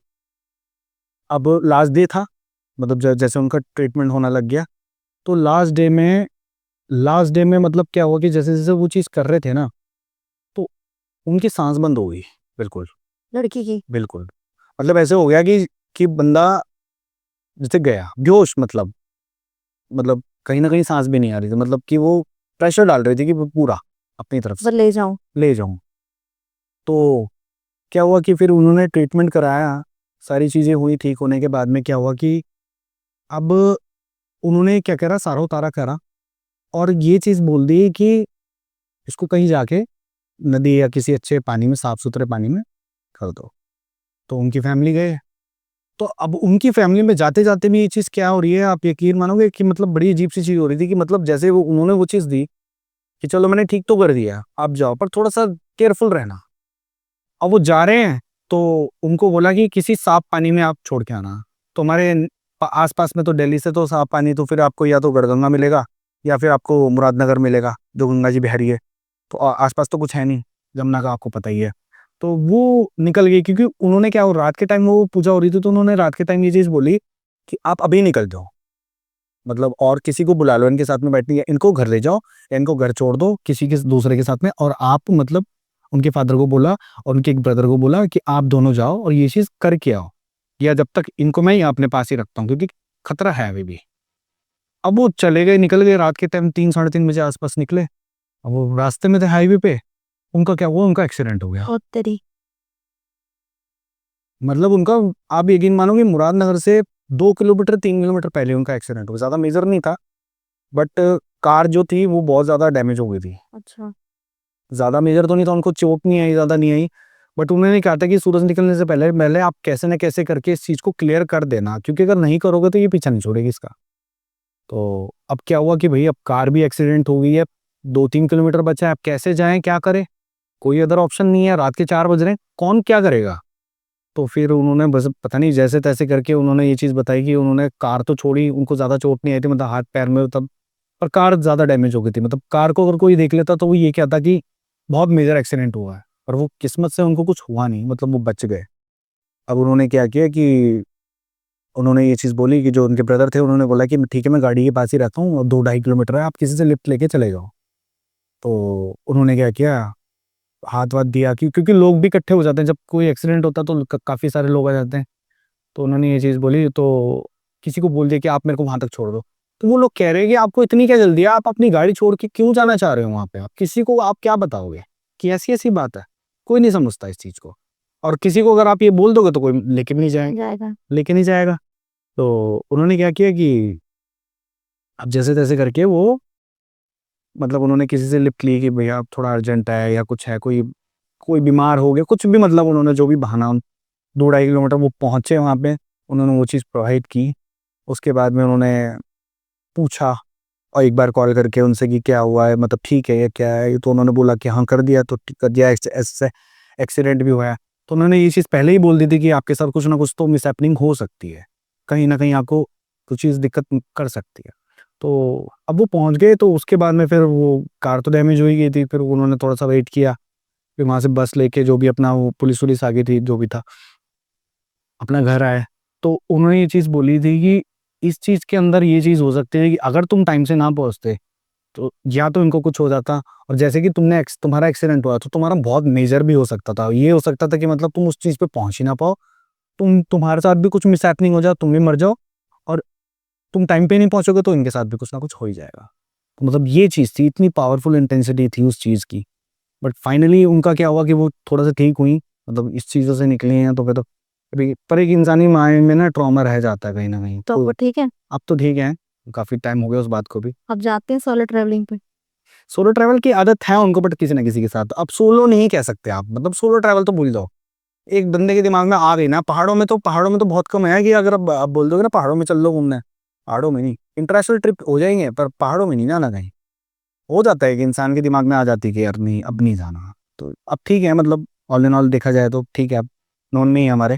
Speaker 1: अब लास्ट डे था, मतलब जैसे उनका ट्रीटमेंट होना लग गया, तो लास्ट डे में मतलब क्या हुआ कि जैसे जैसे वो चीज़ कर रहे थे ना, तो उनकी सांस बंद हो गई। बिल्कुल
Speaker 2: लड़की की।
Speaker 1: बिल्कुल, मतलब ऐसे हो गया कि बंदा जैसे गया बेहोश, मतलब कहीं ना कहीं सांस भी नहीं आ रही थी, मतलब कि वो प्रेशर डाल रही थी कि वो पूरा अपनी तरफ से
Speaker 2: बस ले जाऊं।
Speaker 1: ले जाऊं। तो क्या हुआ कि फिर उन्होंने ट्रीटमेंट कराया, सारी चीज़ें हुई, ठीक होने के बाद में क्या हुआ कि अब उन्होंने क्या करा, सारा उतारा करा, और ये चीज़ बोल दी कि इसको कहीं जाके नदी या किसी अच्छे पानी में, साफ सुथरे पानी में कर दो। तो उनकी फैमिली गए। तो अब उनकी फैमिली में जाते जाते भी ये चीज़ क्या हो रही है, आप यकीन मानोगे कि मतलब बड़ी अजीब सी चीज़ हो रही थी कि मतलब जैसे वो उन्होंने वो चीज़ दी कि चलो मैंने ठीक तो कर दिया, आप जाओ, पर थोड़ा सा केयरफुल रहना। अब वो जा रहे हैं, तो उनको बोला कि किसी साफ पानी में आप छोड़ के आना। तो हमारे आसपास में तो दिल्ली से तो साफ पानी तो फिर आपको या तो गढ़गंगा मिलेगा या फिर आपको मुरादनगर मिलेगा, जो गंगा जी बह रही है। तो आसपास तो कुछ है नहीं, जमुना का आपको पता ही है। तो वो निकल गई, क्योंकि उन्होंने क्या हो, रात के टाइम वो पूजा हो रही थी, तो उन्होंने रात के टाइम ये चीज़ बोली कि आप अभी निकल जाओ, मतलब और किसी को बुला लो इनके साथ में बैठने, या इनको घर ले जाओ, या इनको घर छोड़ दो किसी के दूसरे के साथ में, और आप मतलब उनके फादर को बोला और उनके एक ब्रदर को बोला कि आप दोनों जाओ और ये चीज़ करके आओ, या जब तक इनको मैं यहाँ अपने पास ही रखता हूँ, क्योंकि खतरा है अभी भी। अब वो चले गए, निकल गए रात के टाइम, 3 साढ़े 3 बजे आसपास निकले। अब वो रास्ते में थे हाईवे पे, उनका क्या हुआ, उनका एक्सीडेंट हो गया।
Speaker 2: बहुत तेरी।
Speaker 1: मतलब उनका, आप यकीन मानोगे, मुरादनगर से 2 किलोमीटर 3 किलोमीटर पहले उनका एक्सीडेंट हुआ। ज़्यादा मेजर नहीं था, बट कार जो थी वो बहुत ज़्यादा डैमेज हो गई थी।
Speaker 2: अच्छा।
Speaker 1: ज़्यादा मेजर तो नहीं था, उनको चोट नहीं आई, ज़्यादा नहीं आई, बट उन्होंने कहा था कि सूरज निकलने से पहले पहले आप कैसे न कैसे करके इस चीज़ को क्लियर कर देना, क्योंकि अगर नहीं करोगे तो ये पीछा नहीं छोड़ेगी इसका। तो अब क्या हुआ कि भाई अब कार भी एक्सीडेंट हो गई है, 2-3 किलोमीटर बचा है, अब कैसे जाएं, क्या करें, कोई अदर ऑप्शन नहीं है, रात के 4 बज रहे हैं, कौन क्या करेगा। तो फिर उन्होंने बस पता नहीं जैसे तैसे करके उन्होंने ये चीज़ बताई कि उन्होंने कार तो छोड़ी, उनको ज़्यादा चोट नहीं आई थी, मतलब हाथ पैर में तब, पर कार ज़्यादा डैमेज हो गई थी। मतलब कार को अगर कोई देख लेता तो वो ये कहता कि बहुत मेजर एक्सीडेंट हुआ है, पर वो किस्मत से उनको कुछ हुआ नहीं, मतलब वो बच गए। अब उन्होंने क्या किया कि उन्होंने ये चीज़ बोली कि जो उनके ब्रदर थे, उन्होंने बोला कि ठीक है मैं गाड़ी के पास ही रहता हूँ और 2-2.5 किलोमीटर है, आप किसी से लिफ्ट लेके चले जाओ। तो उन्होंने क्या किया, हाथ वाथ दिया, क्योंकि लोग भी इकट्ठे हो जाते हैं जब कोई एक्सीडेंट होता है, तो काफ़ी सारे लोग आ जाते हैं। तो उन्होंने ये चीज़ बोली, तो किसी को बोल दिया कि आप मेरे को वहाँ तक छोड़ दो। तो वो लोग कह रहे हैं कि आपको इतनी क्या जल्दी है, आप अपनी गाड़ी छोड़ के क्यों जाना चाह रहे हो वहाँ पे, आप किसी को आप क्या बताओगे कि ऐसी-ऐसी बात है? कोई नहीं समझता इस चीज़ को, और किसी को अगर आप ये बोल दोगे तो कोई लेके भी नहीं
Speaker 2: जाएगा।
Speaker 1: लेके नहीं जाएगा। तो उन्होंने क्या किया कि अब जैसे-तैसे करके वो, मतलब उन्होंने किसी से लिफ्ट ली कि भैया थोड़ा अर्जेंट है या कुछ है, कोई कोई बीमार हो गया, कुछ भी, मतलब उन्होंने जो भी बहाना, 2-2.5 किलोमीटर वो पहुँचे वहाँ पे, उन्होंने वो चीज़ प्रोवाइड की। उसके बाद में उन्होंने पूछा और एक बार कॉल करके उनसे कि क्या हुआ है, मतलब ठीक है या क्या है? तो उन्होंने बोला कि हाँ कर दिया, तो कर दिया, ऐसे एक्सीडेंट भी हुआ है। तो उन्होंने ये चीज़ पहले ही बोल दी थी कि आपके साथ कुछ ना कुछ तो मिसहैपनिंग हो सकती है। कहीं न कहीं आपको कुछ चीज़ दिक्कत कर सकती है। तो अब वो पहुँच गए, तो उसके बाद में फिर वो कार तो डैमेज हो ही गई थी, फिर उन्होंने थोड़ा-सा वेट किया, फिर वहाँ से बस लेके जो भी अपना वो पुलिस-वुलिस आ गई थी, जो भी था, अपना घर आए। तो उन्होंने ये चीज़ बोली थी कि इस चीज़ के अंदर ये चीज़ हो सकती है कि अगर तुम टाइम से ना पहुँचते, तो या तो इनको कुछ हो जाता, और जैसे कि तुम्हारा एक्सीडेंट हुआ तो तुम्हारा बहुत मेजर भी हो सकता था। ये हो सकता था कि मतलब तुम उस चीज़ पे पहुँच ही ना पाओ, तुम्हारे साथ भी कुछ मिसहैपनिंग हो जाए, तुम भी मर जाओ, और तुम टाइम पे नहीं पहुँचोगे तो इनके साथ भी कुछ ना कुछ हो ही जाएगा। तो मतलब ये चीज़ थी, इतनी पावरफुल इंटेंसिटी थी उस चीज़ की। बट फाइनली उनका क्या हुआ कि वो थोड़ा-सा ठीक हुई, मतलब इस चीज़ों से निकली हैं, तो फिर तो अभी पर एक इंसानी माइंड में ना ट्रॉमा रह जाता है कहीं न कहीं।
Speaker 2: तो वो ठीक है।
Speaker 1: अब तो ठीक है, काफ़ी टाइम हो गया उस बात को भी।
Speaker 2: अब जाते हैं सोलो ट्रैवलिंग पे।
Speaker 1: सोलो ट्रैवल की आदत है उनको, बट किसी न किसी के साथ। अब सोलो नहीं कह सकते आप, मतलब सोलो ट्रैवल तो भूल जाओ। एक बंदे के दिमाग में आ गई ना, पहाड़ों में तो बहुत कम है कि अगर आप बोल दोगे ना पहाड़ों में चल लो घूमने, पहाड़ों में नहीं। इंटरनेशनल ट्रिप हो जाएँगे, पर पहाड़ों में नहीं जाना कहीं। हो जाता है कि इंसान के दिमाग में आ जाती है कि यार नहीं, अब नहीं जाना। तो अब ठीक है, मतलब ऑल इन ऑल देखा जाए तो ठीक है, अब नॉन में ही है हमारे।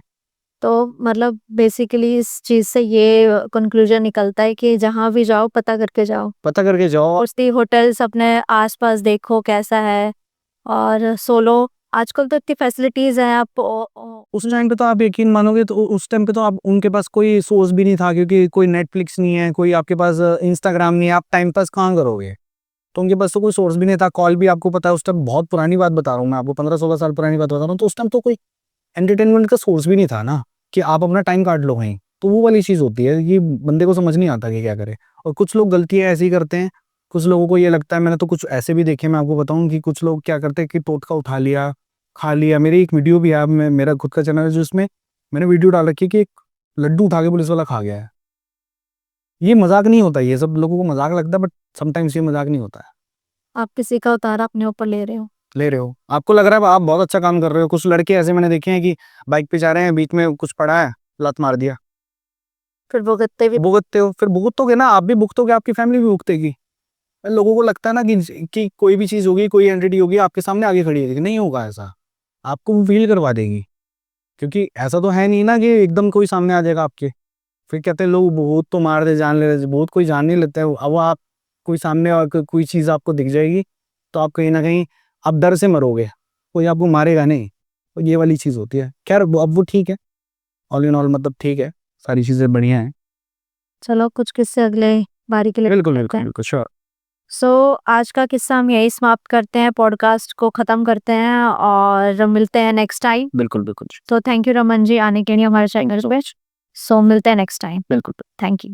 Speaker 2: तो मतलब बेसिकली इस चीज़ से ये कंक्लूजन निकलता है कि जहाँ भी जाओ पता करके जाओ।
Speaker 1: पता करके जाओ।
Speaker 2: उसकी होटल्स अपने आस-पास देखो कैसा है, और सोलो आजकल तो इतनी फैसिलिटीज़ हैं, आप
Speaker 1: उस टाइम पे तो आप यकीन मानोगे तो उस टाइम पे तो आप उनके पास कोई सोर्स भी नहीं था, क्योंकि कोई नेटफ्लिक्स नहीं है, कोई आपके पास इंस्टाग्राम नहीं है, आप टाइम पास कहाँ करोगे? तो उनके पास तो कोई सोर्स भी नहीं था। कॉल भी आपको पता है उस टाइम, बहुत पुरानी बात बता रहा हूँ मैं आपको, 15-16 साल पुरानी बात बता रहा हूँ, तो उस टाइम तो कोई एंटरटेनमेंट का सोर्स भी नहीं था ना, कि आप अपना टाइम काट लो कहीं। तो वो वाली चीज़ होती है, ये बंदे को समझ नहीं आता कि क्या करे। और कुछ लोग गलतियाँ ऐसी करते हैं, कुछ लोगों को ये लगता है, मैंने तो कुछ ऐसे भी देखे, मैं आपको बताऊँ कि कुछ लोग क्या करते हैं कि टोटका उठा लिया, खा लिया। मेरी एक वीडियो भी है, मेरा खुद का चैनल है जिसमें मैंने वीडियो डाल रखी है कि एक लड्डू उठा के पुलिस वाला खा गया है। ये मजाक नहीं होता, ये सब लोगों को मजाक लगता है, बट समटाइम्स ये मजाक नहीं होता है।
Speaker 2: आप किसी का उतारा अपने ऊपर ले रहे हो।
Speaker 1: ले रहे हो, आपको लग रहा है आप बहुत अच्छा काम कर रहे हो। कुछ लड़के ऐसे मैंने देखे हैं कि बाइक पे जा रहे हैं, बीच में कुछ पड़ा है, लत मार दिया,
Speaker 2: फिर भुगतते भी
Speaker 1: भुगतते हो। फिर भुगतोगे ना, आप भी भुगतोगे, आपकी फैमिली भी भुगतेगी। लोगों को लगता है ना कि कोई भी चीज होगी, कोई एंटिटी होगी आपके सामने आगे खड़ी है, नहीं होगा ऐसा। आपको वो फील करवा देगी, क्योंकि ऐसा तो है नहीं ना कि एकदम कोई सामने आ जाएगा आपके। फिर कहते हैं लोग बहुत तो मार दे जान ले रहे, बहुत कोई जान नहीं लेता है। अब आप कोई सामने और कोई चीज आपको दिख जाएगी तो आप कहीं ना कहीं आप डर से मरोगे, कोई आपको मारेगा नहीं। तो ये वाली चीज होती है। खैर अब वो ठीक है, ऑल इन ऑल मतलब ठीक है, सारी चीजें बढ़िया हैं।
Speaker 2: चलो कुछ किस्से अगले बारी के लिए
Speaker 1: बिल्कुल
Speaker 2: करते
Speaker 1: बिल्कुल
Speaker 2: हैं।
Speaker 1: बिल्कुल श्योर।
Speaker 2: सो आज का किस्सा हम यही समाप्त करते हैं, पॉडकास्ट को ख़त्म करते हैं और मिलते हैं नेक्स्ट टाइम।
Speaker 1: बिल्कुल बिल्कुल
Speaker 2: तो थैंक यू रमन जी आने के लिए हमारे चैनल पे। सो मिलते हैं नेक्स्ट टाइम।
Speaker 1: बिल्कुल।
Speaker 2: Thank you.